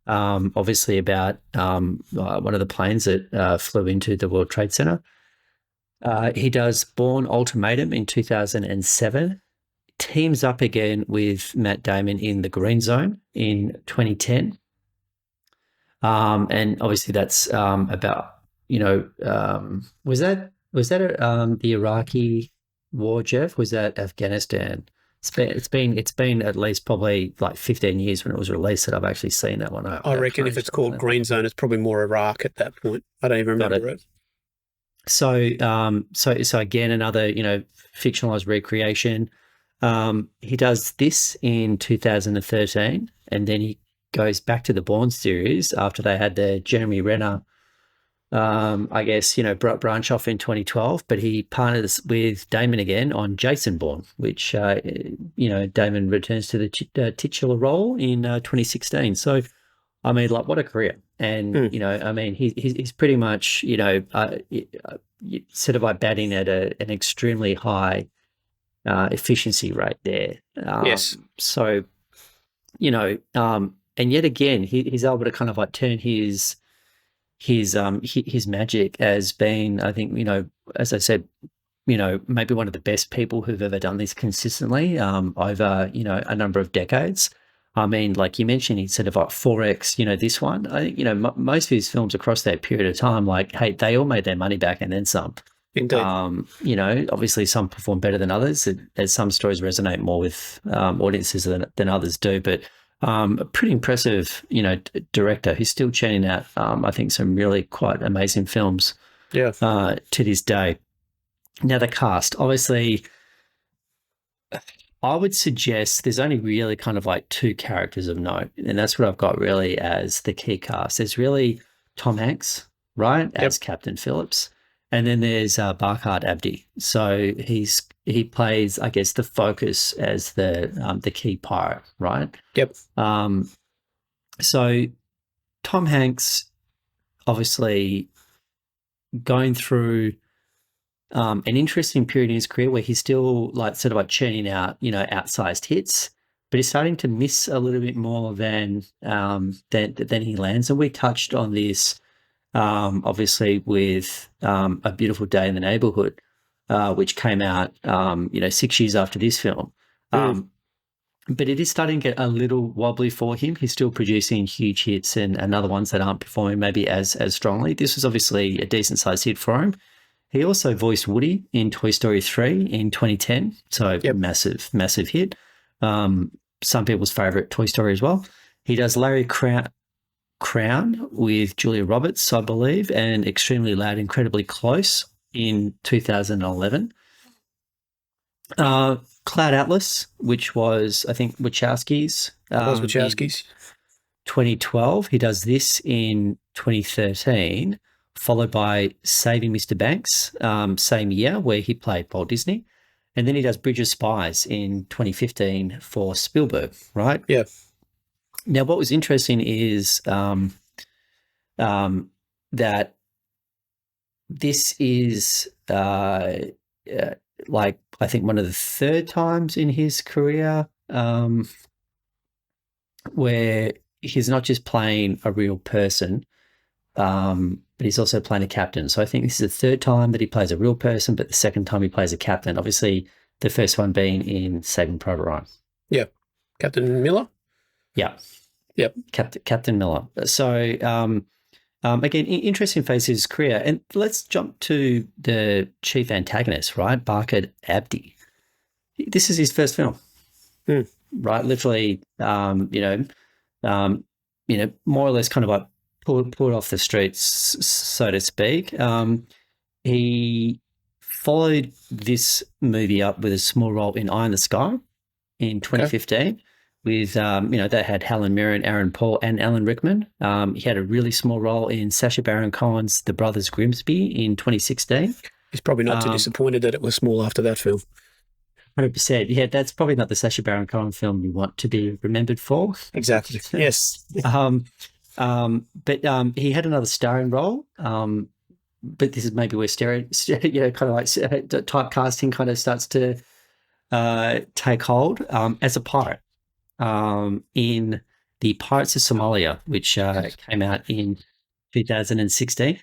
Obviously about one of the planes that flew into the World Trade Center. He does Bourne Ultimatum in 2007, teams up again with Matt Damon in The Green Zone in 2010. And obviously that's about, was that the Iraqi war, Jeff? Was that Afghanistan? It's been at least probably like 15 years when it was released that I've actually seen that one. I reckon if it's called Green Zone, it's probably more Iraq at that point. I don't even remember it. So again, another, fictionalized recreation. He does this in 2013, and then he goes back to the Bourne series after they had the Jeremy Renner, branch off in 2012, but he partners with Damon again on Jason Bourne, which, Damon returns to the titular role in 2016. So, I mean, like, what a career. And, I mean, he's pretty much, sort of like batting at an extremely high efficiency rate there. Yes. So, and yet again, he's able to kind of like turn his magic as being, I think, as I said, maybe one of the best people who've ever done this consistently over, a number of decades. I mean, like you mentioned, he's sort of like 4X, this one. I think, most of his films across that period of time, like, hey, they all made their money back and then some. Indeed. Obviously some perform better than others, as some stories resonate more with audiences than others do. But a pretty impressive, director who's still churning out, I think, some really quite amazing films to this day. Now, the cast, obviously, I would suggest there's only really kind of like two characters of note, and that's what I've got really as the key cast. There's really Tom Hanks, right, as Captain Phillips, and then there's Barkhad Abdi. So he plays, I guess, the focus as the key pirate, right? Yep. So Tom Hanks, obviously, going through an interesting period in his career where he's still like sort of like churning out, outsized hits, but he's starting to miss a little bit more than he lands. And we touched on this, obviously, with A Beautiful Day in the Neighborhood, which came out, 6 years after this film. But it is starting to get a little wobbly for him. He's still producing huge hits and other ones that aren't performing maybe as strongly. This was obviously a decent-sized hit for him. He also voiced Woody in Toy Story 3 in 2010, so massive, massive hit. Some people's favourite Toy Story as well. He does Larry Crown with Julia Roberts, I believe, and Extremely Loud, Incredibly Close in 2011. Cloud Atlas, which was, I think, Wachowski's. Wachowski's. 2012. He does this in 2013, followed by Saving Mr. Banks, same year, where he played Paul Disney. And then he does Bridge of Spies in 2015 for Spielberg, right? Yeah. Now, what was interesting is that this is like, I think, one of the third times in his career where he's not just playing a real person, but he's also playing a captain. So I think this is the third time that he plays a real person, but the second time he plays a captain. Obviously, the first one being in Saving Private Ryan. Yeah. Captain Miller? Yeah. Yep. Captain Miller. So, again, interesting phase of his career. And let's jump to the chief antagonist, right? Barkhad Abdi. This is his first film, right? Literally, more or less kind of like pulled off the streets, so to speak. He followed this movie up with a small role in Eye in the Sky in 2015. With, that had Helen Mirren, Aaron Paul, and Alan Rickman. He had a really small role in Sacha Baron Cohen's The Brothers Grimsby in 2016. He's probably not too disappointed that it was small after that film. 100%. Yeah, that's probably not the Sacha Baron Cohen film you want to be remembered for. Exactly. Yes. But he had another starring role. But this is maybe where kind of like typecasting kind of starts to take hold as a pirate. In the Pirates of Somalia, which came out in 2016.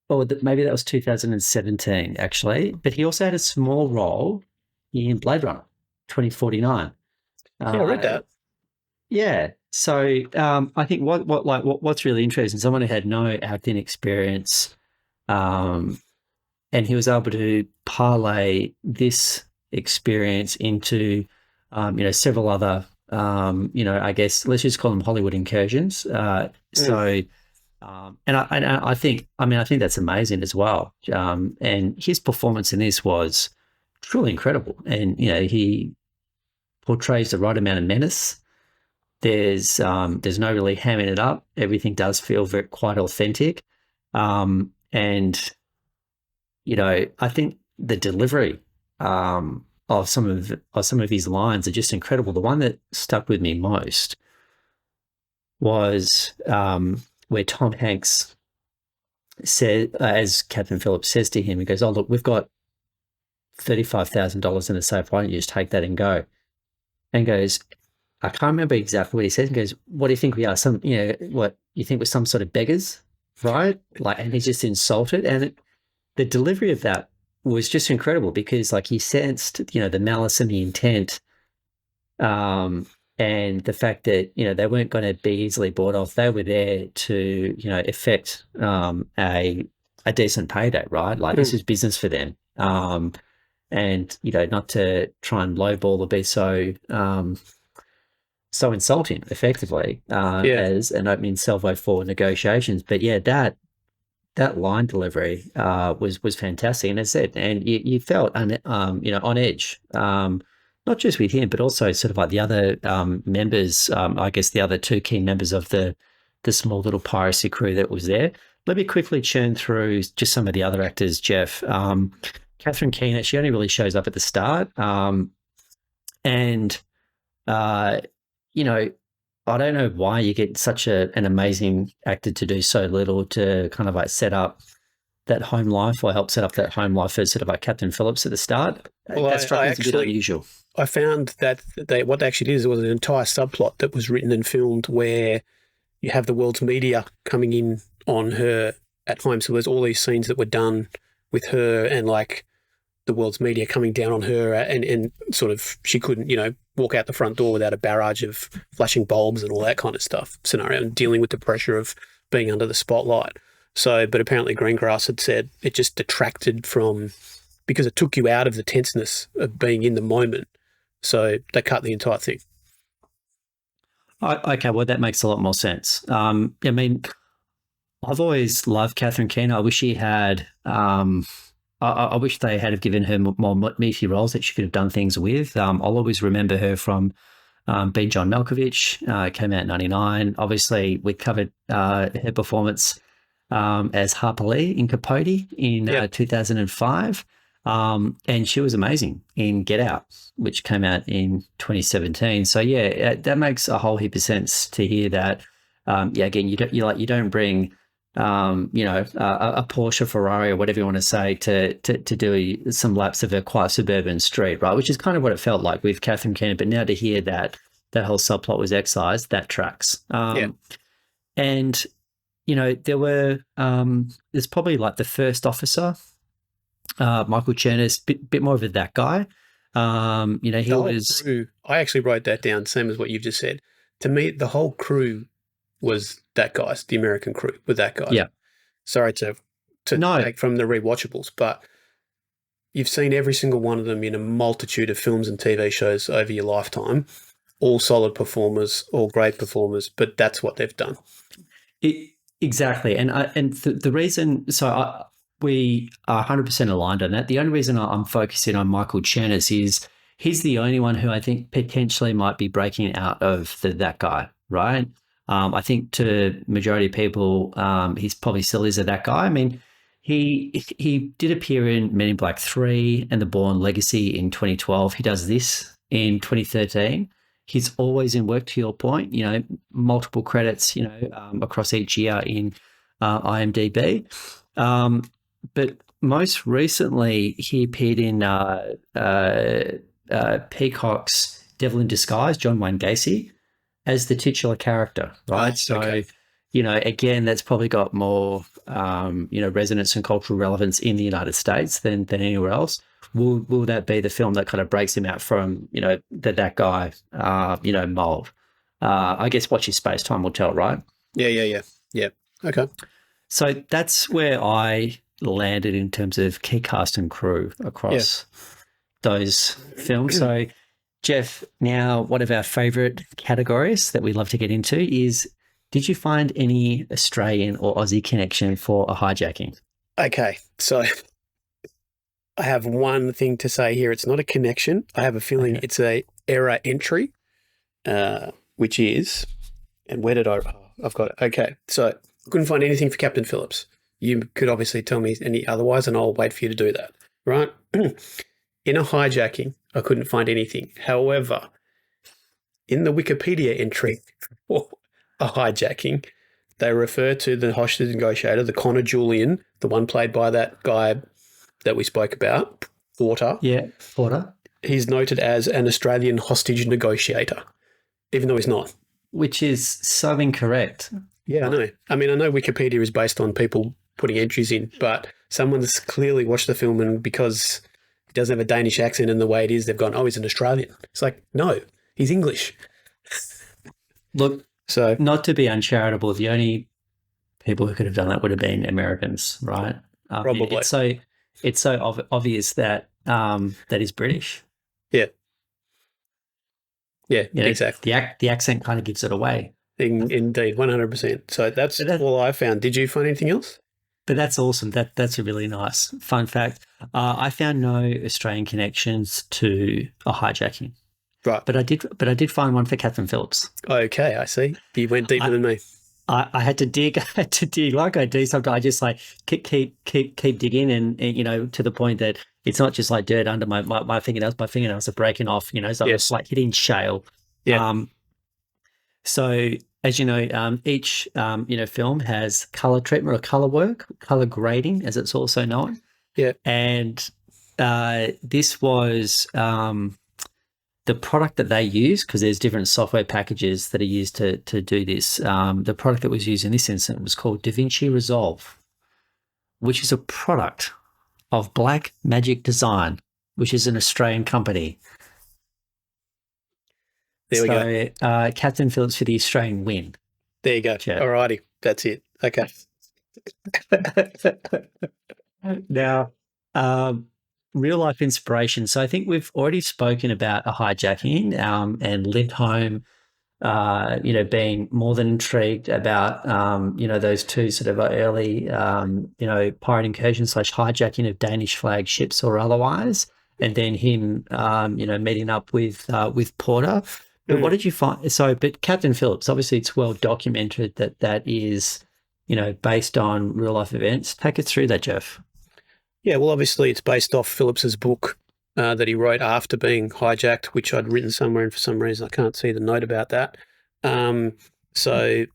Or maybe that was 2017, actually. But he also had a small role in Blade Runner 2049. Yeah, I read that. Yeah. So I think what's really interesting, someone who had no acting experience, and he was able to parlay this experience into several other, I guess, let's just call them Hollywood incursions. I think that's amazing as well. And his performance in this was truly incredible. And, he portrays the right amount of menace. There's no really hamming it up. Everything does feel quite authentic. I think the delivery, of some of his lines are just incredible. The one that stuck with me most was where Tom Hanks said, as Captain Phillips says to him, he goes, "Oh, look, we've got $35,000 in the safe. Why don't you just take that and go?" And goes, I can't remember exactly what he says. He goes, "What do you think we are? What you think we're some sort of beggars, right?" And he's just insulted. And the delivery of that was just incredible because, he sensed, the malice and the intent, and the fact that, they weren't going to be easily bought off. They were there to, effect a decent payday, right? This is business for them. And, not to try and lowball or be so insulting, effectively, as an opening salvo for negotiations. But yeah, that line delivery was fantastic, and as I said, and you felt on edge, not just with him, but also sort of like the other members. I guess the other two key members of the small little piracy crew that was there. Let me quickly churn through just some of the other actors, Jeff. Catherine Keener, she only really shows up at the start, and I don't know why you get such an amazing actor to do so little to kind of set up that home life, or help set up that home life for sort of Captain Phillips at the start. Well, that struck me as a bit unusual. I found that what they actually did is there was an entire subplot that was written and filmed where you have the world's media coming in on her at home. So there's all these scenes that were done with her and the world's media coming down on her and sort of she couldn't, walk out the front door without a barrage of flashing bulbs and all that kind of stuff scenario and dealing with the pressure of being under the spotlight. So, but apparently Greengrass had said it just detracted from, because it took you out of the tenseness of being in the moment. So they cut the entire thing. Okay, well, that makes a lot more sense. I've always loved Catherine Keener. I wish she had... I wish they had given her more meaty roles that she could have done things with. I'll always remember her from being John Malkovich, came out in 1999. Obviously, we covered her performance as Harper Lee in Capote in 2005. And she was amazing in Get Out, which came out in 2017. So yeah, that makes a whole heap of sense to hear that. Again, you don't bring a Porsche, Ferrari, or whatever you want to say to do some laps of a quiet suburban street, right? Which is kind of what it felt like with Catherine Keener. But now to hear that whole subplot was excised, that tracks. And there's probably like the first officer, Michael Cherner's bit more of that guy. He was. Crew, I actually wrote that down, same as what you've just said. To me, the whole crew was that guy's, the American crew with that guy. Yeah. Sorry to take from the rewatchables, but you've seen every single one of them in a multitude of films and TV shows over your lifetime. All solid performers, all great performers, but that's what they've done. Exactly. And the reason, we are 100% aligned on that. The only reason I'm focusing on Michael Chernis is he's the only one who I think potentially might be breaking out of that guy, right? I think to majority of people, he's probably still is that guy. I mean, he did appear in Men in Black 3 and The Bourne Legacy in 2012. He does this in 2013. He's always in work, to your point, multiple credits, across each year in IMDb. But most recently, he appeared in Peacock's Devil in Disguise, John Wayne Gacy, as the titular character, right? So, okay. Again, that's probably got more, resonance and cultural relevance in the United States than anywhere else. Will that be the film that kind of breaks him out from, that guy, mold? I guess watch his space, time will tell, right? Yeah. Okay. So that's where I landed in terms of key cast and crew across those films. So, Jeff, now one of our favourite categories that we love to get into is, did you find any Australian or Aussie connection for A Hijacking? Okay, so I have one thing to say here. It's not a connection. I have a feeling it's a error entry, which is, and where did I've got it. Okay, so I couldn't find anything for Captain Phillips. You could obviously tell me any otherwise, and I'll wait for you to do that, right? In A Hijacking, I couldn't find anything. However, in the Wikipedia entry for A Hijacking, they refer to the hostage negotiator, the Connor Julian, the one played by that guy that we spoke about, Porter. Yeah, Porter. He's noted as an Australian hostage negotiator, even though he's not. Which is so incorrect. Yeah, I know. I mean, I know Wikipedia is based on people putting entries in, but someone's clearly watched the film, and because he doesn't have a Danish accent in the way it is, they've gone, oh, he's an Australian. It's like, no, he's English. Look, so not to be uncharitable, the only people who could have done that would have been Americans, right? Probably. It's so obvious that that is British. Yeah. Yeah, exactly. The accent kind of gives it away. Indeed, 100%. So that's all I found. Did you find anything else? But that's awesome. That's a really nice fun fact. I found no Australian connections to A Hijacking. Right. But I did find one for Captain Phillips. Okay, I see. You went deeper than me. I had to dig. Like I do sometimes. I just like keep digging, and to the point that it's not just like dirt under my fingernails. My fingernails are breaking off. So it's like hitting shale. Yeah. So as you know, each film has color treatment or color work, color grading, as it's also known. Yeah. And this was the product that they use, because there's different software packages that are used to do this. The product that was used in this instance was called DaVinci Resolve, which is a product of Black Magic Design, which is an Australian company. There we go. Captain Phillips for the Australian win. There you go. All righty. That's it. Okay. Now, real life inspiration. So I think we've already spoken about A Hijacking and Lindholm, being more than intrigued about, those two sort of early, pirate incursion / hijacking of Danish flag ships or otherwise, and then him, meeting up with Porter. But what did you find? So, but Captain Phillips, obviously it's well documented that is, based on real life events. Take us through that, Jeff. Yeah, well, obviously it's based off Phillips's book that he wrote after being hijacked, which I'd written somewhere, and for some reason I can't see the note about that. So,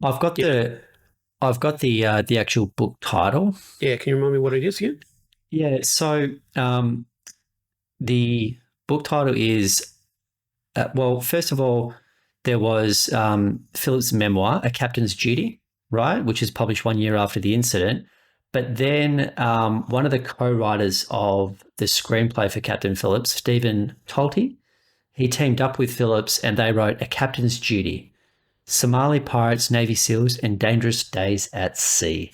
I've got yeah, the actual book title. yeah. Can you remind me what it is again? Yeah. So the book title is well, first of all, there was Phillips' memoir, A Captain's Duty, right, which is published 1 year after the incident. But then one of the co-writers of the screenplay for Captain Phillips, Stephen Tolte, he teamed up with Phillips and they wrote A Captain's Duty, Somali Pirates, Navy SEALs, and Dangerous Days at Sea.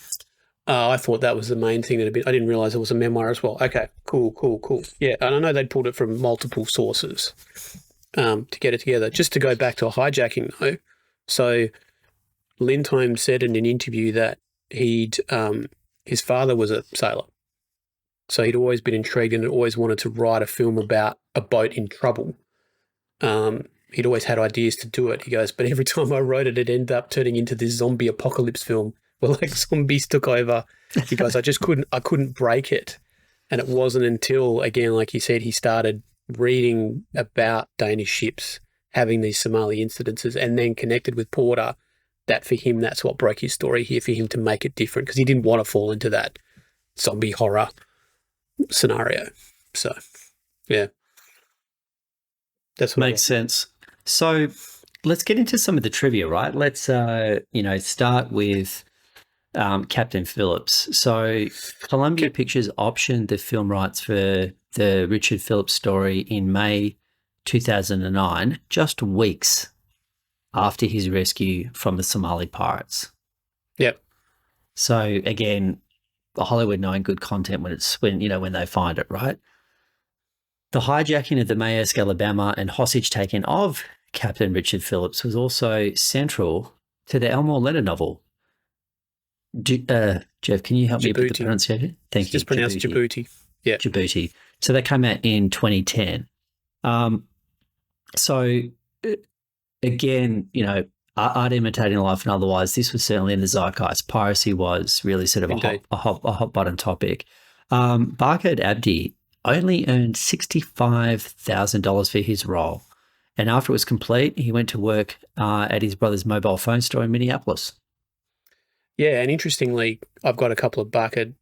I thought that was the main thing I didn't realize it was a memoir as well. Okay, cool. Yeah, and I know they'd pulled it from multiple sources to get it together. Just to go back to A Hijacking, though, so Lindholm said in an interview that his father was a sailor, so he'd always been intrigued and had always wanted to write a film about a boat in trouble. He'd always had ideas to do it. He goes, but every time I wrote it, it ended up turning into this zombie apocalypse film where like zombies took over. He goes, I couldn't break it. And it wasn't until, again, like he said, he started reading about Danish ships having these Somali incidences and then connected with Porter that for him, that's what broke his story here, for him to make it different because he didn't want to fall into that zombie horror scenario. So, yeah. That's what makes sense. So let's get into some of the trivia, right? Let's, start with Captain Phillips. So Columbia Pictures optioned the film rights for the Richard Phillips story in May 2009, just weeks after his rescue from the Somali pirates. Yep. So again, Hollywood knowing good content when they find it, right? The hijacking of the Maersk Alabama and hostage taking of Captain Richard Phillips was also central to the Elmore Leonard novel. Jeff, can you help me with the pronunciation? Thank you. Just pronounced Djibouti. Yeah. Djibouti. So that came out in 2010. So again, art imitating life and otherwise, this was certainly in the zeitgeist. Piracy was really sort of a hot button topic. Barkhad Abdi only earned $65,000 for his role. And after it was complete, he went to work at his brother's mobile phone store in Minneapolis. Yeah, and interestingly, I've got a couple of Barkhad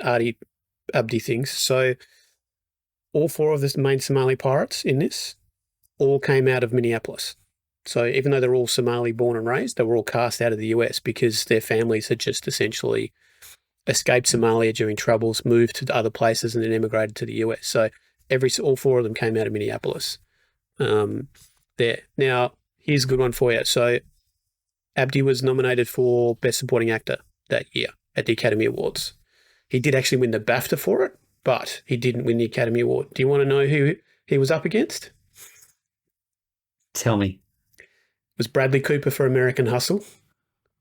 Abdi things. So all four of the main Somali pirates in this all came out of Minneapolis. So even though they're all Somali born and raised, they were all cast out of the US because their families had just essentially escaped Somalia during troubles, moved to other places, and then emigrated to the US. So all four of them came out of Minneapolis. There. Now, here's a good one for you. So Abdi was nominated for Best Supporting Actor that year at the Academy Awards. He did actually win the BAFTA for it, but he didn't win the Academy Award. Do you want to know who he was up against? Tell me. It was Bradley Cooper for American Hustle,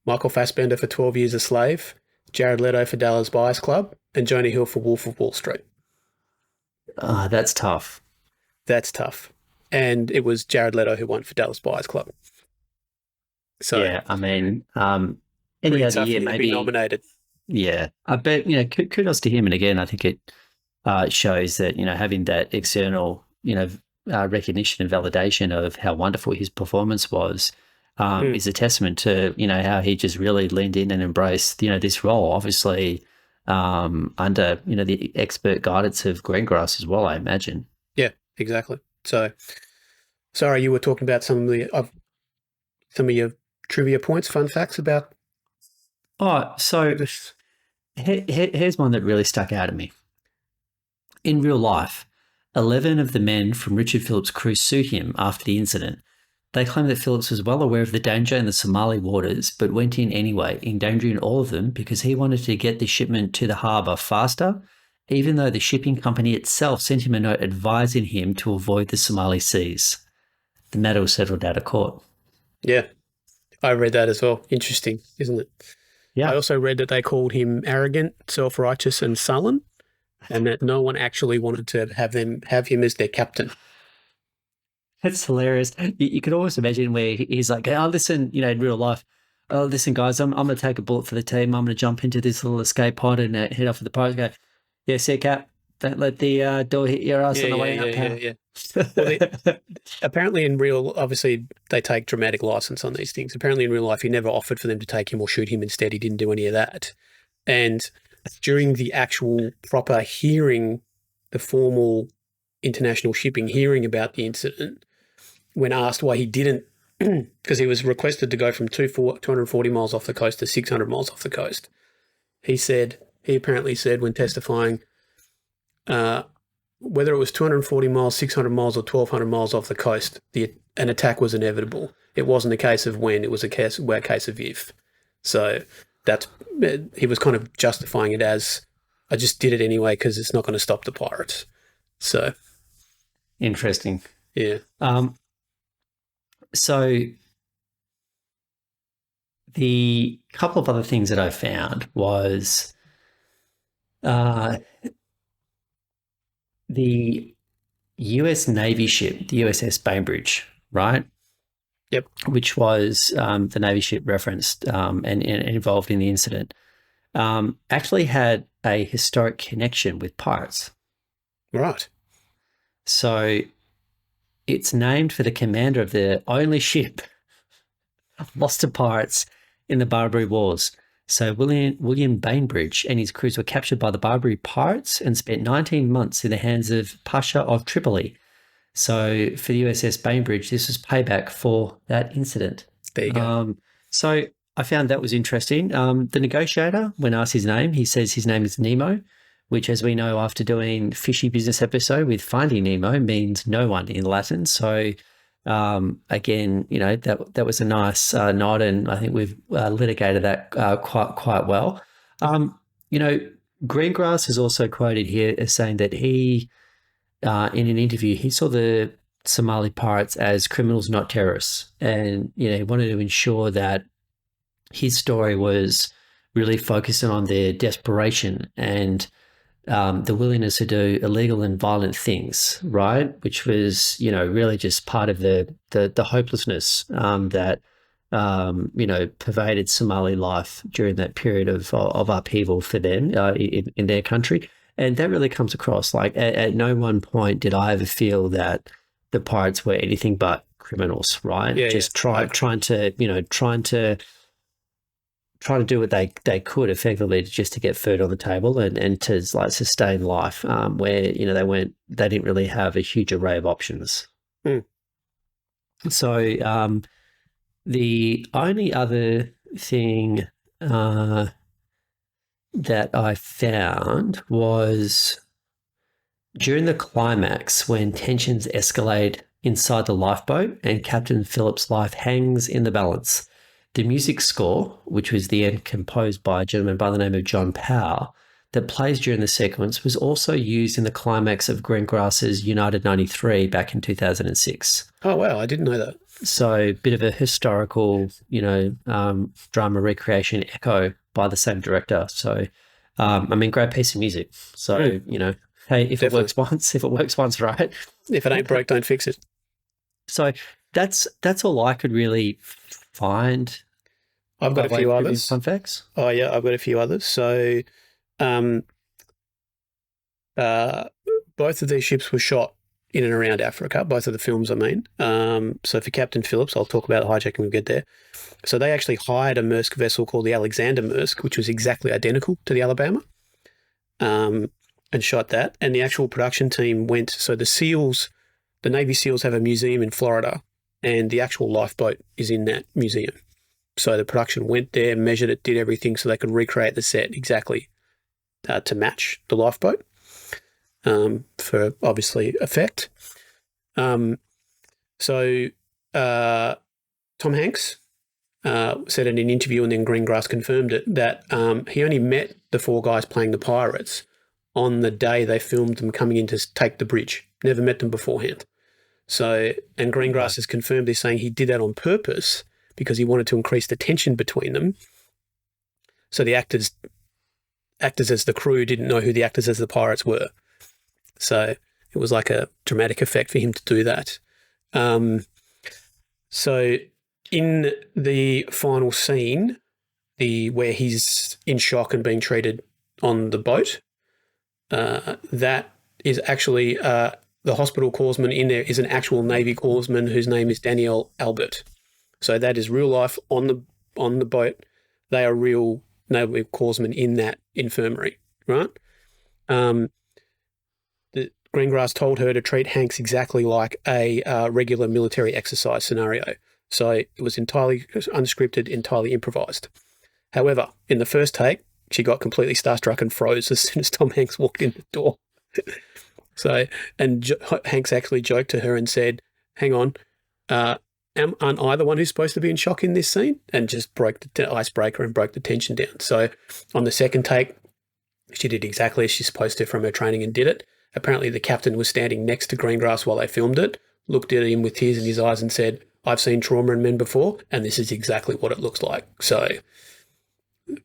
Michael Fassbender for 12 Years a Slave, Jared Leto for Dallas Buyers Club, and Jonah Hill for Wolf of Wall Street. That's tough. That's tough. And it was Jared Leto who won for Dallas Buyers Club. So yeah, I mean, any other year maybe nominated. Yeah, I bet kudos to him. And again, I think it shows that having that external recognition and validation of how wonderful his performance was is a testament to how he just really leaned in and embraced this role. Obviously, under the expert guidance of Greengrass as well, I imagine. Yeah, exactly. So, sorry, you were talking about some of your trivia points, fun facts about. Oh, so here's one that really stuck out at me. In real life, 11 of the men from Richard Phillips' crew sued him after the incident. They claim that Phillips was well aware of the danger in the Somali waters, but went in anyway, endangering all of them because he wanted to get the shipment to the harbour faster, even though the shipping company itself sent him a note advising him to avoid the Somali seas. The matter was settled out of court. Yeah, I read that as well. Interesting, isn't it? Yeah. I also read that they called him arrogant, self-righteous, and sullen, and that no one actually wanted to have him as their captain. That's hilarious. You could almost imagine where he's like, oh, listen, in real life, oh, listen, guys, I'm going to take a bullet for the team. I'm going to jump into this little escape pod and head off with the pirate. Go, yeah, see, Cap, don't let the door hit your ass on the way out, pal. Yeah. Well, apparently in real, obviously they take dramatic license on these things. Apparently in real life, he never offered for them to take him or shoot him. Instead, he didn't do any of that. And during the actual proper hearing, the formal international shipping hearing about the incident, when asked why he didn't, because he was requested to go from 240 miles off the coast to 600 miles off the coast, he apparently said when testifying, whether it was 240 miles, 600 miles, or 1,200 miles off the coast, an attack was inevitable. It wasn't a case of when, it was a case of if. So he was kind of justifying it as, I just did it anyway because it's not going to stop the pirates. So interesting. Yeah. So the couple of other things that I found was the US Navy ship, the USS Bainbridge, right? Yep. Which was the Navy ship referenced and involved in the incident, actually had a historic connection with pirates. Right. So it's named for the commander of the only ship lost to pirates in the Barbary Wars. So William Bainbridge and his crews were captured by the Barbary pirates and spent 19 months in the hands of Pasha of Tripoli. So for the USS Bainbridge, this was payback for that incident. There you go. So I found that was interesting. The negotiator, when asked his name, he says his name is Nemo, which, as we know, after doing Fishy Business episode with Finding Nemo, means no one in Latin. So again, that was a nice nod, and I think we've litigated that quite well. Greengrass is also quoted here as saying that he, in an interview, he saw the Somali pirates as criminals, not terrorists, and he wanted to ensure that his story was really focusing on their desperation and the willingness to do illegal and violent things, right? Which was, really just part of the hopelessness that, pervaded Somali life during that period of upheaval for them in their country. And that really comes across. Like at no one point did I ever feel that the pirates were anything but criminals, right? Yeah, just trying to do what they could effectively just to get food on the table and to sustain life, where they didn't really have a huge array of options. So the only other thing that I found was during the climax when tensions escalate inside the lifeboat and Captain Phillips' life hangs in the balance. The music score, which was the end composed by a gentleman by the name of John Powell, that plays during the sequence was also used in the climax of Greengrass's United 93 back in 2006. Oh, wow. I didn't know that. So a bit of a historical, drama recreation echo by the same director. So, great piece of music. So, hey, if Definitely. it works once, right? If it ain't broke, don't fix it. So that's all I could really find. I've got a few others. Fun facts. Oh, yeah, I've got a few others. So both of these ships were shot in and around Africa, both of the films, I mean. So for Captain Phillips, I'll talk about A Hijacking when we get there. So they actually hired a Maersk vessel called the Alexander Maersk, which was exactly identical to the Alabama, and shot that. And the actual production team went, so the Navy SEALs have a museum in Florida, and the actual lifeboat is in that museum. So the production went there, measured it, did everything so they could recreate the set exactly to match the lifeboat for, obviously, effect. So Tom Hanks said in an interview, and then Greengrass confirmed it, that he only met the four guys playing the pirates on the day they filmed them coming in to take the bridge. Never met them beforehand. So, and Greengrass has confirmed this, saying he did that on purpose because he wanted to increase the tension between them. So the actors as the crew didn't know who the actors as the pirates were. So it was like a dramatic effect for him to do that. So in the final scene, where he's in shock and being treated on the boat, that is actually the hospital corpsman in there is an actual Navy corpsman whose name is Daniel Albert. So that is real life on the boat. They are real Navy corpsmen in that infirmary, right? The Greengrass told her to treat Hanks exactly like a regular military exercise scenario. So it was entirely unscripted, entirely improvised. However, in the first take, she got completely starstruck and froze as soon as Tom Hanks walked in the door. Hanks actually joked to her and said, "Hang on, aren't I the one who's supposed to be in shock in this scene?" And just broke the icebreaker and broke the tension down. So on the second take, she did exactly as she's supposed to from her training and did it. Apparently the captain was standing next to Greengrass while they filmed it, looked at him with tears in his eyes and said, "I've seen trauma in men before, and this is exactly what it looks like." So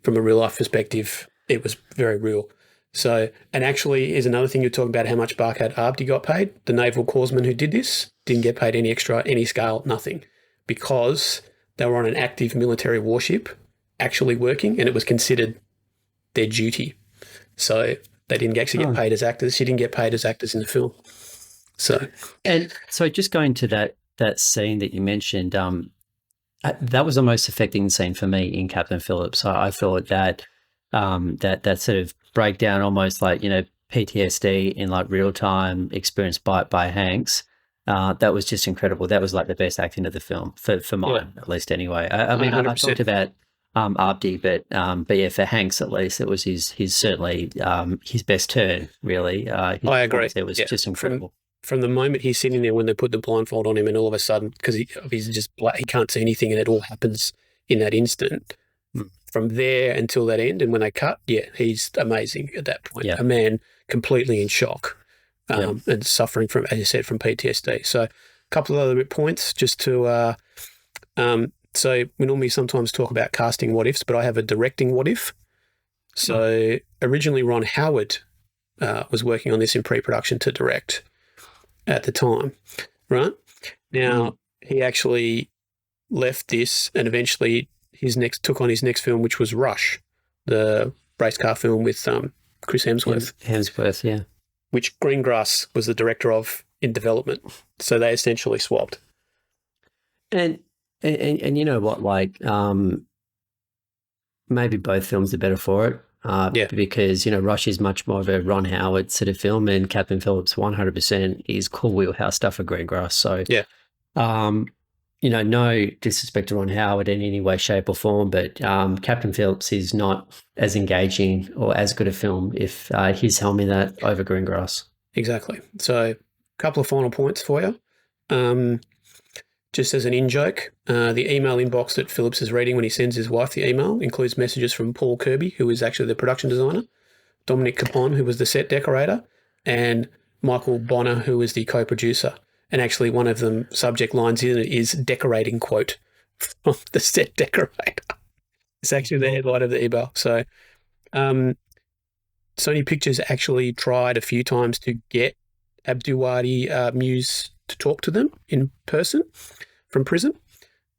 from a real life perspective, it was very real. So, and actually is another thing you're talking about, how much Barkhad Abdi got paid. The naval corpsman who did this didn't get paid any extra, any scale, nothing, because they were on an active military warship actually working, and it was considered their duty. So they didn't actually get paid as actors. She didn't get paid as actors in the film. So just going to that scene that you mentioned, that was the most affecting scene for me in Captain Phillips. I thought that that sort of breakdown, almost like, PTSD in like real time experienced by Hanks. That was just incredible. That was like the best acting of the film for mine, at least anyway. I mean, 100%. I talked about Abdi, but yeah, for Hanks at least, it was his certainly his best turn. Really, I agree. It was just incredible. From the moment he's sitting there when they put the blindfold on him, and all of a sudden, because he's just black, he can't see anything, and it all happens in that instant. From there until that end, and when they cut, he's amazing at that point. A man completely in shock and suffering from, as you said, from PTSD. So a couple of other points just to so we normally sometimes talk about casting what ifs, but I have a directing what if. So originally Ron Howard was working on this in pre-production to direct at the time, right? Now he actually left this and eventually took on his next film, which was Rush, the race car film with Chris Hemsworth. Hemsworth, yeah. Which Greengrass was the director of in development. So they essentially swapped. And you know what, like maybe both films are better for it. Because, Rush is much more of a Ron Howard sort of film, and Captain Phillips 100% is cool wheelhouse stuff for Greengrass. So, no disrespect to Ron Howard in any way, shape or form, but Captain Phillips is not as engaging or as good a film if he's helming that over Greengrass. Exactly. So a couple of final points for you. Just as an in-joke, the email inbox that Phillips is reading when he sends his wife the email includes messages from Paul Kirby, who is actually the production designer, Dominic Capon, who was the set decorator, and Michael Bonner, who was the co-producer. And actually one of them subject lines in it is decorating quote from the set decorator. It's actually the headline of the email. So Sony Pictures actually tried a few times to get Abdi Muse to talk to them in person from prison,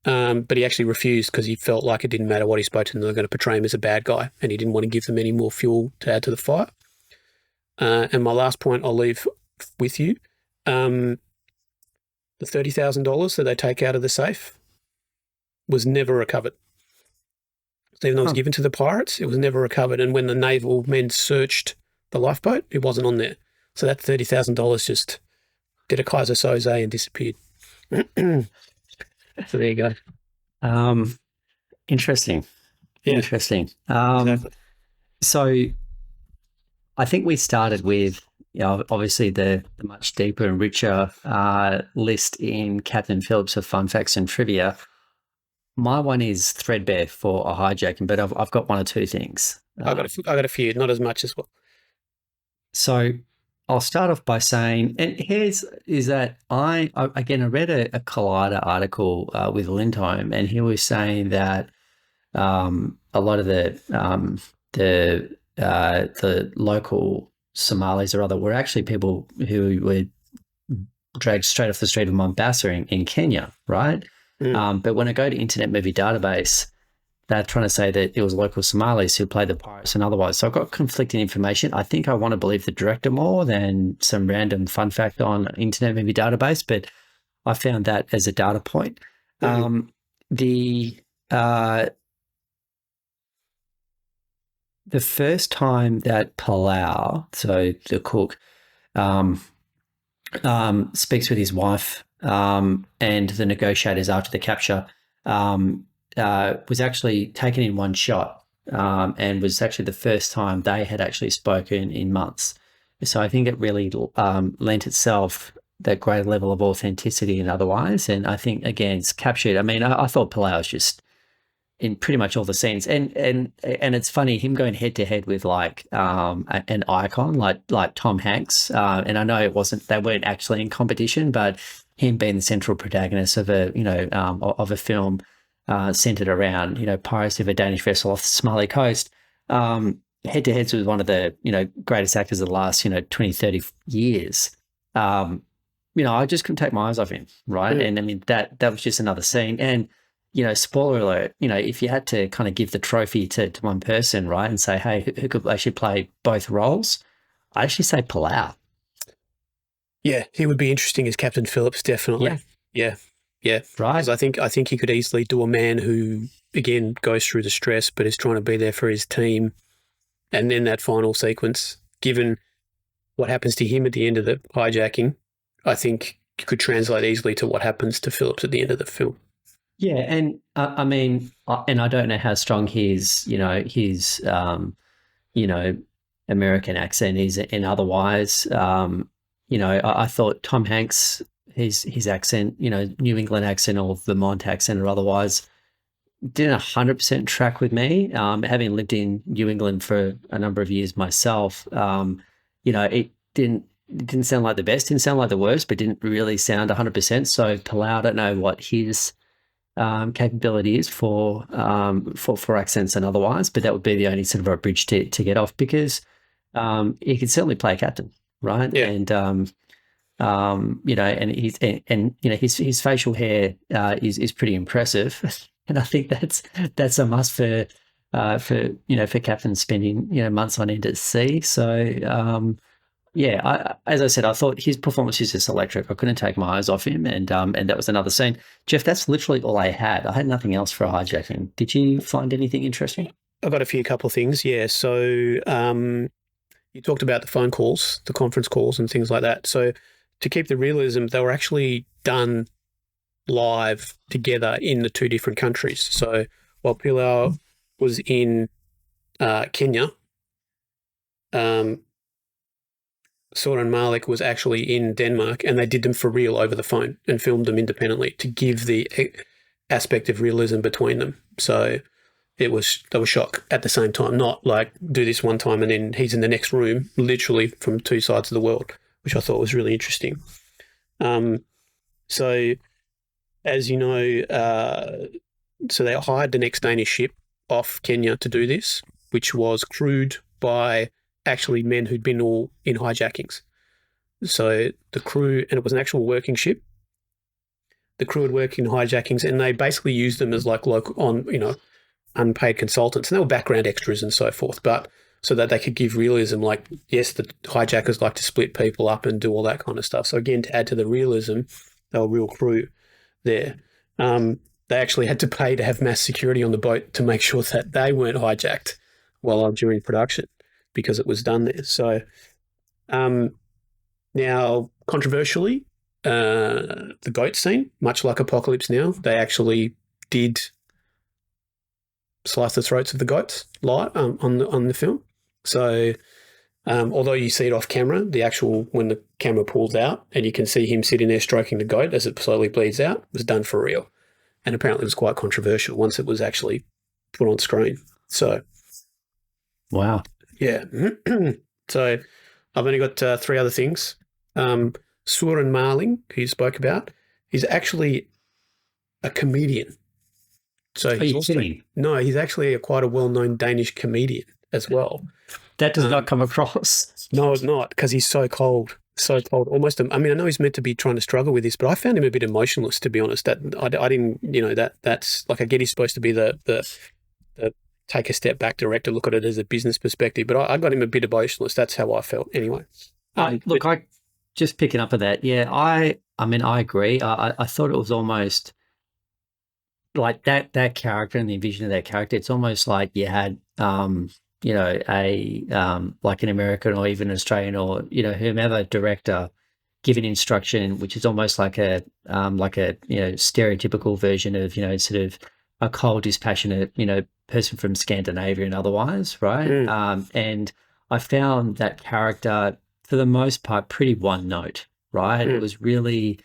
but he actually refused because he felt like it didn't matter what he spoke to them. They were going to portray him as a bad guy, and he didn't want to give them any more fuel to add to the fire. And my last point I'll leave with you. The $30,000 that they take out of the safe was never recovered. So even though it was given to the pirates, it was never recovered. And when the naval men searched the lifeboat, it wasn't on there. So that $30,000 just did a Kaiser Soze and disappeared. So there you go. Interesting. Yeah. Interesting. Exactly. So I think we started with, obviously the much deeper and richer list in Captain Phillips of fun facts and trivia. My one is threadbare for A Hijacking, but I've got one or two things. I got a few, not as much as well. So I'll start off by saying, and is that I read a Collider article with Lindholm, and he was saying that a lot of the local Somalis or other were actually people who were dragged straight off the street of Mombasa in Kenya, right? But when I go to Internet Movie Database, they're trying to say that it was local Somalis who played the pirates and otherwise. So I've got conflicting information. I think I want to believe the director more than some random fun fact on Internet Movie Database, but I found that as a data point. The first time that Palau, so the cook, speaks with his wife and the negotiators after the capture, was actually taken in one shot, and was actually the first time they had actually spoken in months. So I think it really lent itself that great level of authenticity and otherwise. And I think, again, it's captured. I mean, I thought Palau was just in pretty much all the scenes, and it's funny him going head to head with like an icon like Tom Hanks, and I know they weren't actually in competition, but him being the central protagonist of a film centered around piracy of a Danish vessel off the Somali coast, head to heads with one of the greatest actors of the last 20, 30 years. I just couldn't take my eyes off him, right? And I mean that was just another scene. And spoiler alert, if you had to kind of give the trophy to one person, right, and say, hey, who could actually play both roles, I actually say Palau. Yeah, he would be interesting as Captain Phillips, definitely. Yeah. Right. Because I think he could easily do a man who, again, goes through the stress but is trying to be there for his team. And then that final sequence, given what happens to him at the end of the hijacking, I think could translate easily to what happens to Phillips at the end of the film. Yeah, and I mean, and I don't know how strong his American accent is, and otherwise, I thought Tom Hanks, his accent, New England accent or Vermont accent or otherwise, didn't 100% track with me. Having lived in New England for a number of years myself, it didn't sound like the best, didn't sound like the worst, but didn't really sound 100%. So Palau, I don't know what his capability is for accents and otherwise, but that would be the only sort of a bridge to get off, because he could certainly play a captain, right? Yeah. And and his facial hair is pretty impressive, and I think that's a must for captains spending months on end at sea. So as I said, I thought his performance was just electric. I couldn't take my eyes off him, and that was another scene. Jeff, that's literally all I had. I had nothing else for A Hijacking. Did you find anything interesting? I've got a couple of things, yeah. So you talked about the phone calls, the conference calls and things like that. So to keep the realism, they were actually done live together in the two different countries. So while Pilar was in Kenya, Soren Malik was actually in Denmark, and they did them for real over the phone and filmed them independently to give the aspect of realism between them. So they were shot at the same time, not like do this one time and then he's in the next room, literally from two sides of the world, which I thought was really interesting. So as you know, so they hired the next Danish ship off Kenya to do this, which was crewed by actually men who'd been all in hijackings. So the crew, and it was an actual working ship. The crew had worked in hijackings, and they basically used them as like local unpaid consultants, and they were background extras and so forth, but so that they could give realism, like, yes, the hijackers like to split people up and do all that kind of stuff. So again, to add to the realism, they were real crew there. They actually had to pay to have mass security on the boat to make sure that they weren't hijacked during production, because it was done there. So now, controversially, the goat scene, much like Apocalypse Now, they actually did slice the throats of the goats live on the film. So although you see it off camera, when the camera pulls out and you can see him sitting there stroking the goat as it slowly bleeds out, was done for real. And apparently it was quite controversial once it was actually put on screen. So, wow. Yeah. So I've only got three other things. Soren Marling, who you spoke about, he's actually a comedian. So he's he's actually quite a well-known Danish comedian as well. That does not come across. No, it's not, because he's so cold. so told almost. I mean, I know he's meant to be trying to struggle with this, but I found him a bit emotionless, to be honest. That I didn't, that's like, I get he's supposed to be the take a step back director, look at it as a business perspective, but I got him a bit emotionless. That's how I felt anyway. Look, I just picking up on that. Yeah, I mean, I agree. I thought it was almost like that character and the vision of that character. It's almost like you had, like an American or even Australian or whomever director give an instruction, which is almost like a stereotypical version of sort of a cold, dispassionate person from Scandinavia and otherwise, right? And I found that character for the most part pretty one note, right? It was really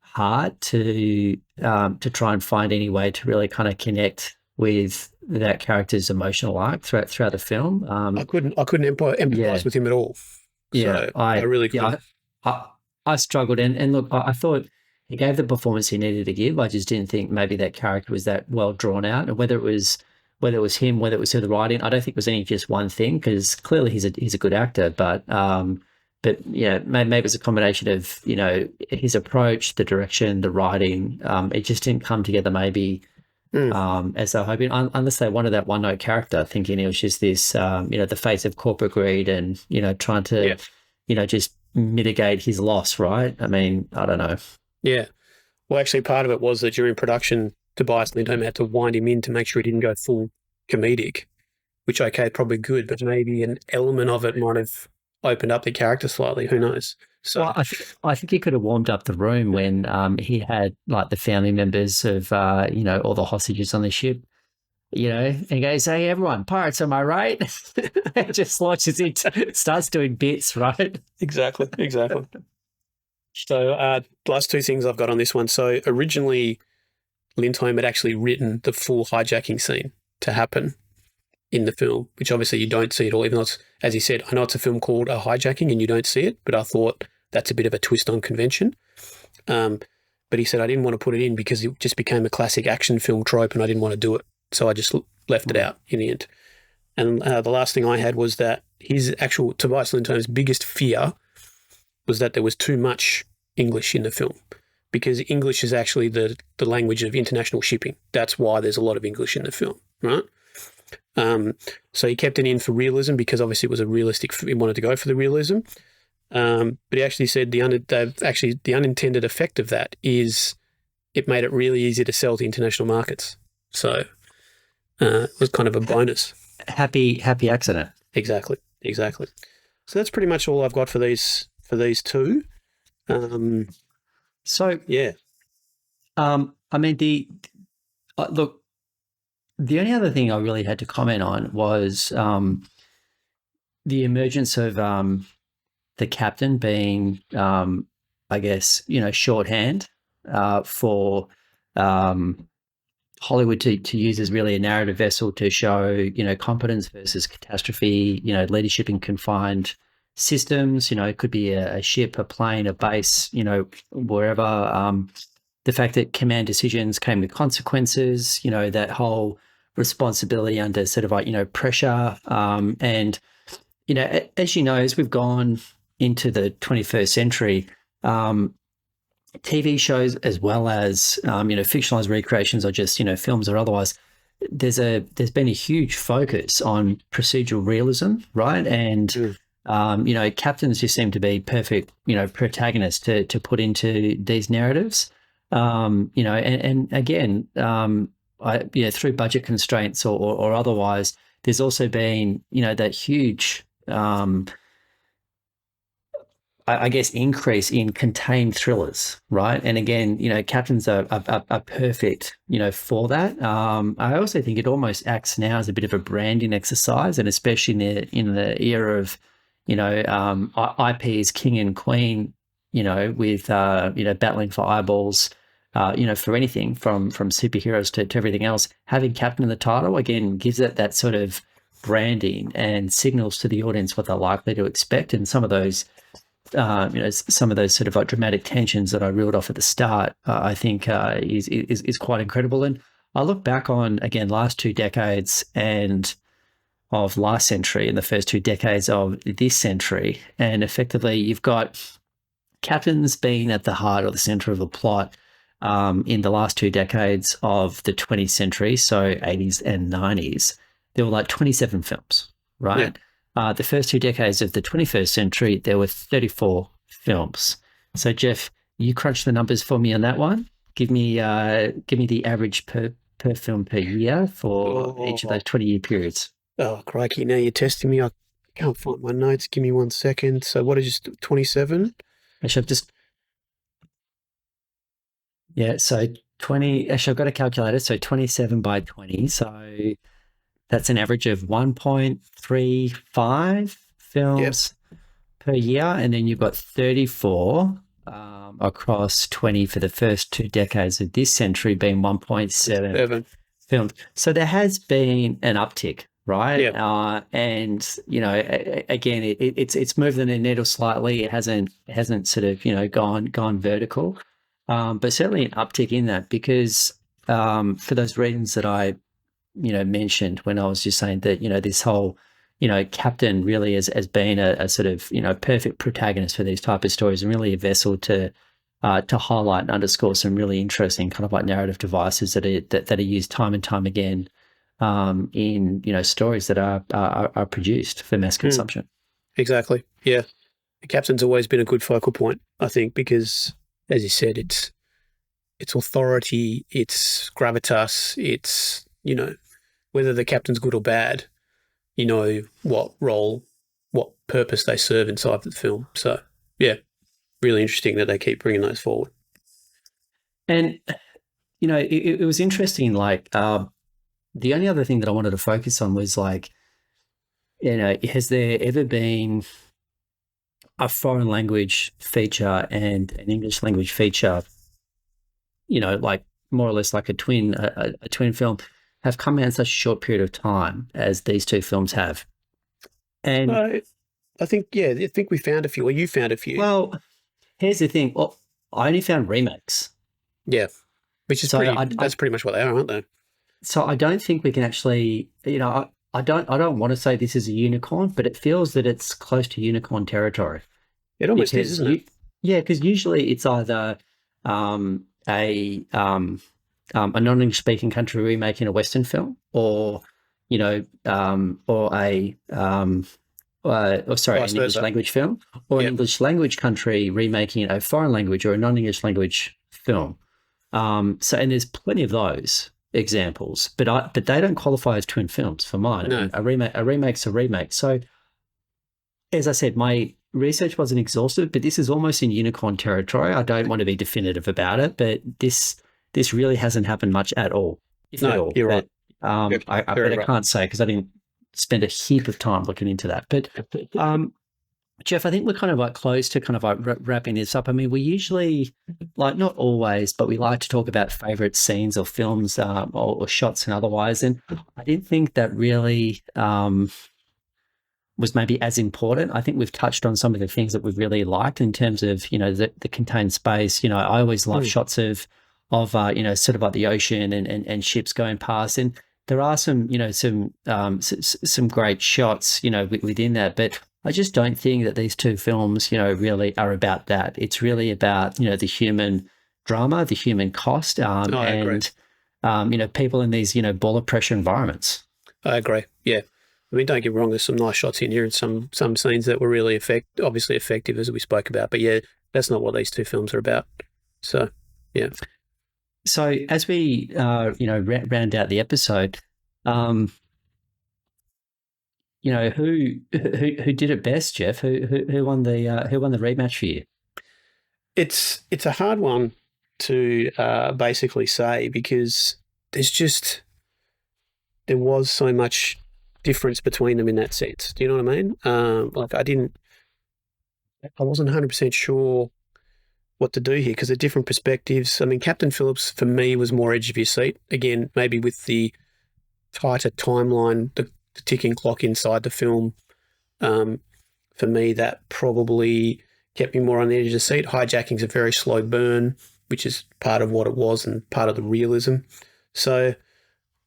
hard to try and find any way to really kind of connect with that character's emotional arc throughout the film. I couldn't empathize with him at all. So I really couldn't. I struggled, and look, I thought he gave the performance he needed to give. I just didn't think maybe that character was that well drawn out, and whether it was him, whether it was the writing, I don't think it was any just one thing, because clearly he's a good actor, but maybe it was a combination of his approach, the direction, the writing. It just didn't come together maybe as they were hoping, unless they wanted that one note character, thinking it was just this the face of corporate greed and trying to just mitigate his loss, right? I mean, I don't know. Yeah. Well, actually, part of it was that during production, Tobias Lindholm had to wind him in to make sure he didn't go full comedic, which, okay, probably good, but maybe an element of it might have opened up the character slightly. Who knows? So well, I think he could have warmed up the room when he had like the family members of all the hostages on the ship. And he goes, "Hey, everyone, pirates, am I right?" Just launches it, starts doing bits, right? Exactly. So last two things I've got on this one. So originally, Lindholm had actually written the full hijacking scene to happen in the film, which obviously you don't see at all, even though it's, as he said, I know it's a film called A Hijacking and you don't see it, but I thought that's a bit of a twist on convention. But he said, I didn't want to put it in because it just became a classic action film trope and I didn't want to do it. So I just left it out in the end. And the last thing I had was that his actual, Tobias Lindholm's biggest fear was that there was too much English in the film, because English is actually the language of international shipping. That's why there's a lot of English in the film, right? So he kept it in for realism because obviously it was a realistic, he wanted to go for the realism. But he actually said the unintended effect of that is it made it really easy to sell to international markets. So it was kind of a bonus. Happy accident. Exactly. So that's pretty much all I've got for these two. Yeah. I mean, look, the only other thing I really had to comment on was the emergence of the captain being, I guess, shorthand for Hollywood to use as really a narrative vessel to show, competence versus catastrophe, leadership in confined systems. It could be a ship, a plane, a base, wherever. The fact that command decisions came with consequences, that whole responsibility under sort of like, pressure. And, as we've gone into the 21st century, TV shows as well as, fictionalized recreations or just, films or otherwise, there's been a huge focus on procedural realism, right? And, captains just seem to be perfect, protagonists to put into these narratives. And again, through budget constraints or otherwise, there's also been, that huge, I guess, increase in contained thrillers, right? And again, captains are perfect, for that. I also think it almost acts now as a bit of a branding exercise, and especially in the era of, IP is king and queen, with battling for eyeballs. For anything from superheroes to everything else, having captain in the title again gives it that sort of branding and signals to the audience what they're likely to expect. And some of those, some of those sort of like dramatic tensions that I reeled off at the start, I think is quite incredible. And I look back on again last 2 decades and of last century and the first 2 decades of this century, and effectively you've got captain's been at the heart or the center of the plot in the last 2 decades of the 20th century, so 80s and 90s. There were like 27 films, right? Yeah. The first 2 decades of the 21st century, there were 34 films. So, Jeff, you crunch the numbers for me on that one. Give me the average per film per year for each of those 20-year periods. Oh, crikey. Now you're testing me. I can't find my notes. Give me 1 second. So what is 27? Actually, so 20, actually I've got a calculator, so 27 by 20. So that's an average of 1.35 films per year. And then you've got 34 across 20 for the first 2 decades of this century, being 1.7 films. So there has been an uptick, right? Yeah. And again, it's moved the needle slightly. It hasn't sort of gone vertical, but certainly an uptick in that because for those reasons that I mentioned when I was just saying that this whole captain really has been a sort of perfect protagonist for these type of stories and really a vessel to highlight and underscore some really interesting kind of like narrative devices that are used time and time again in stories that are produced for mass consumption. Exactly. Yeah, the captain's always been a good focal point, I think, because as you said, it's authority, it's gravitas, it's whether the captain's good or bad, what role, what purpose they serve inside the film. So yeah, really interesting that they keep bringing those forward. And it was interesting. Like the only other thing that I wanted to focus on was like, has there ever been a foreign language feature and an English language feature, like more or less like a twin film, have come out in such a short period of time as these two films have? And I think we found a few, or you found a few. Well, here's the thing. Well, I only found remakes. Yeah, which is that's pretty much what they are, aren't they? So I don't think we can actually, I don't want to say this is a unicorn, but it feels that it's close to unicorn territory. It almost is, isn't it? Yeah, because usually it's either a non-English speaking country remaking a Western film, or an English language film, or an English language country remaking a foreign language or a non-English language film. And there's plenty of those examples, but they don't qualify as twin films for mine. No. A remake's a remake. So, as I said, my research wasn't exhaustive, but this is almost in unicorn territory. I don't want to be definitive about it, but this really hasn't happened much at all, if at all. You're right. I can't say because I didn't spend a heap of time looking into that. But Jeff, I think we're kind of like close to kind of like wrapping this up. I mean, we usually, like, not always, but we like to talk about favorite scenes or films or shots and otherwise. And I didn't think that really was maybe as important. I think we've touched on some of the things that we've really liked in terms of, the contained space. I always love shots of sort of like the ocean and ships going past. And there are some great shots, within that. But I just don't think that these two films, really are about that. It's really about, the human drama, the human cost, and people in these, ball of pressure environments. I agree. Yeah. I mean, don't get me wrong, there's some nice shots in here and some scenes that were really obviously effective, as we spoke about. But yeah, that's not what these two films are about. So, yeah. So as we, round out the episode, who did it best, Jeff? Who won the rematch for you? It's a hard one to basically say because there was so much difference between them in that sense. Do you know what I mean? I wasn't 100% sure what to do here because of different perspectives. I mean, Captain Phillips for me was more edge of your seat. Again, maybe with the tighter timeline, the ticking clock inside the film. For me, that probably kept me more on the edge of the seat. Hijacking's a very slow burn, which is part of what it was and part of the realism. So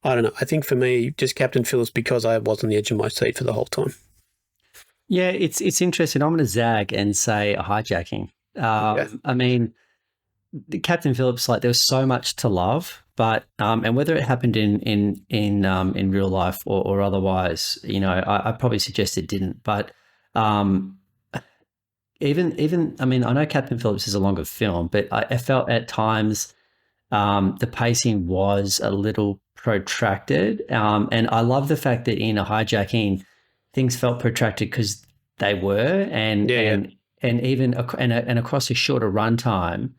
I don't know. I think for me, just Captain Phillips because I was on the edge of my seat for the whole time. Yeah, it's interesting. I'm going to zag and say A Hijacking. I mean, Captain Phillips, like there was so much to love, but and whether it happened in real life or otherwise, you know, I probably suggest it didn't. But even I mean, I know Captain Phillips is a longer film, but I felt at times the pacing was a little protracted, and I love the fact that in A Hijacking, things felt protracted because they were, and even and across a shorter runtime,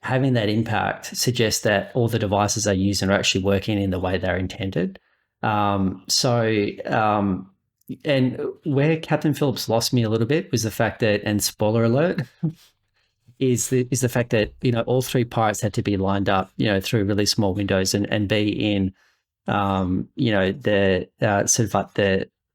having that impact suggests that all the devices they use are actually working in the way they're intended. And where Captain Phillips lost me a little bit was the fact that, and spoiler alert, is the fact that, you know, all three pirates had to be lined up, you know, through really small windows and be in, you know, the sort of like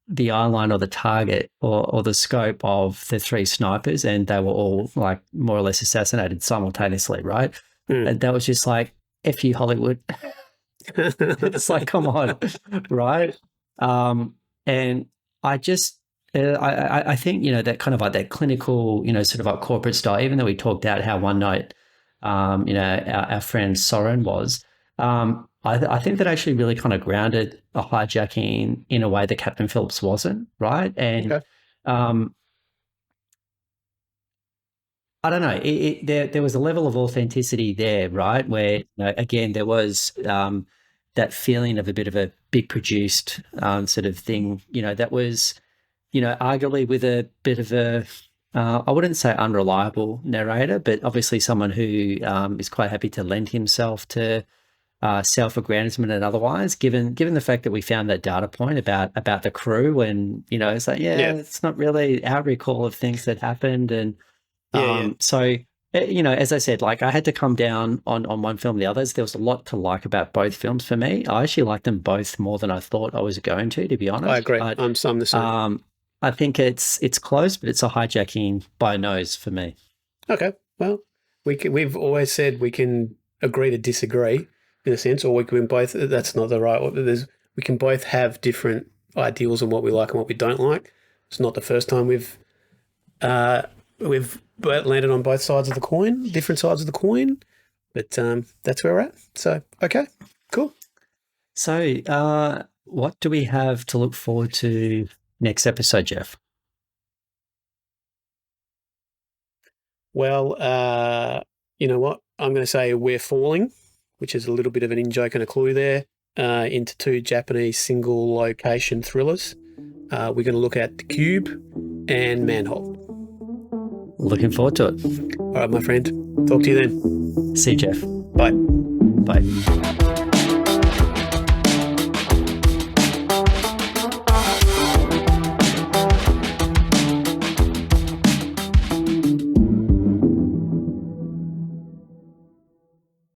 the eye line or the target or the scope of the three snipers, and they were all like more or less assassinated simultaneously, right? And that was just like, F you, Hollywood. It's like, come on, right? And I just, I think, you know, that kind of like that clinical, you know, sort of like corporate style, even though we talked out how one night, you know, our friend Soren was, I think that actually really kind of grounded A Hijacking in a way that Captain Phillips wasn't, right? And I don't know, there was a level of authenticity there, right? Where, you know, again, there was that feeling of a bit of a big produced sort of thing, you know, that was, you know, arguably with a bit of a, I wouldn't say unreliable narrator, but obviously someone who is quite happy to lend himself to self-aggrandizement and otherwise, given the fact that we found that data point about the crew, and, you know, it's like, it's not really our recall of things that happened. And so, you know, as I said, like I had to come down on one film, the others. There was a lot to like about both films for me. I actually liked them both more than I thought I was going to be honest. I agree. But, I'm the same. I think it's close, but it's A Hijacking by a nose for me. Okay. Well, we've always said we can agree to disagree in a sense, or we can both, that's not the right, we can both have different ideals on what we like and what we don't like. It's not the first time we've landed on both sides of the coin, different sides of the coin, but that's where we're at. So, okay, cool. So what do we have to look forward to next episode, Jeff? Well, you know what? I'm going to say We're Falling, which is a little bit of an in-joke and a clue there, into two Japanese single-location thrillers. We're going to look at The Cube and Manhole. Looking forward to it. All right, my friend. Talk to you then. See you, Jeff. Bye.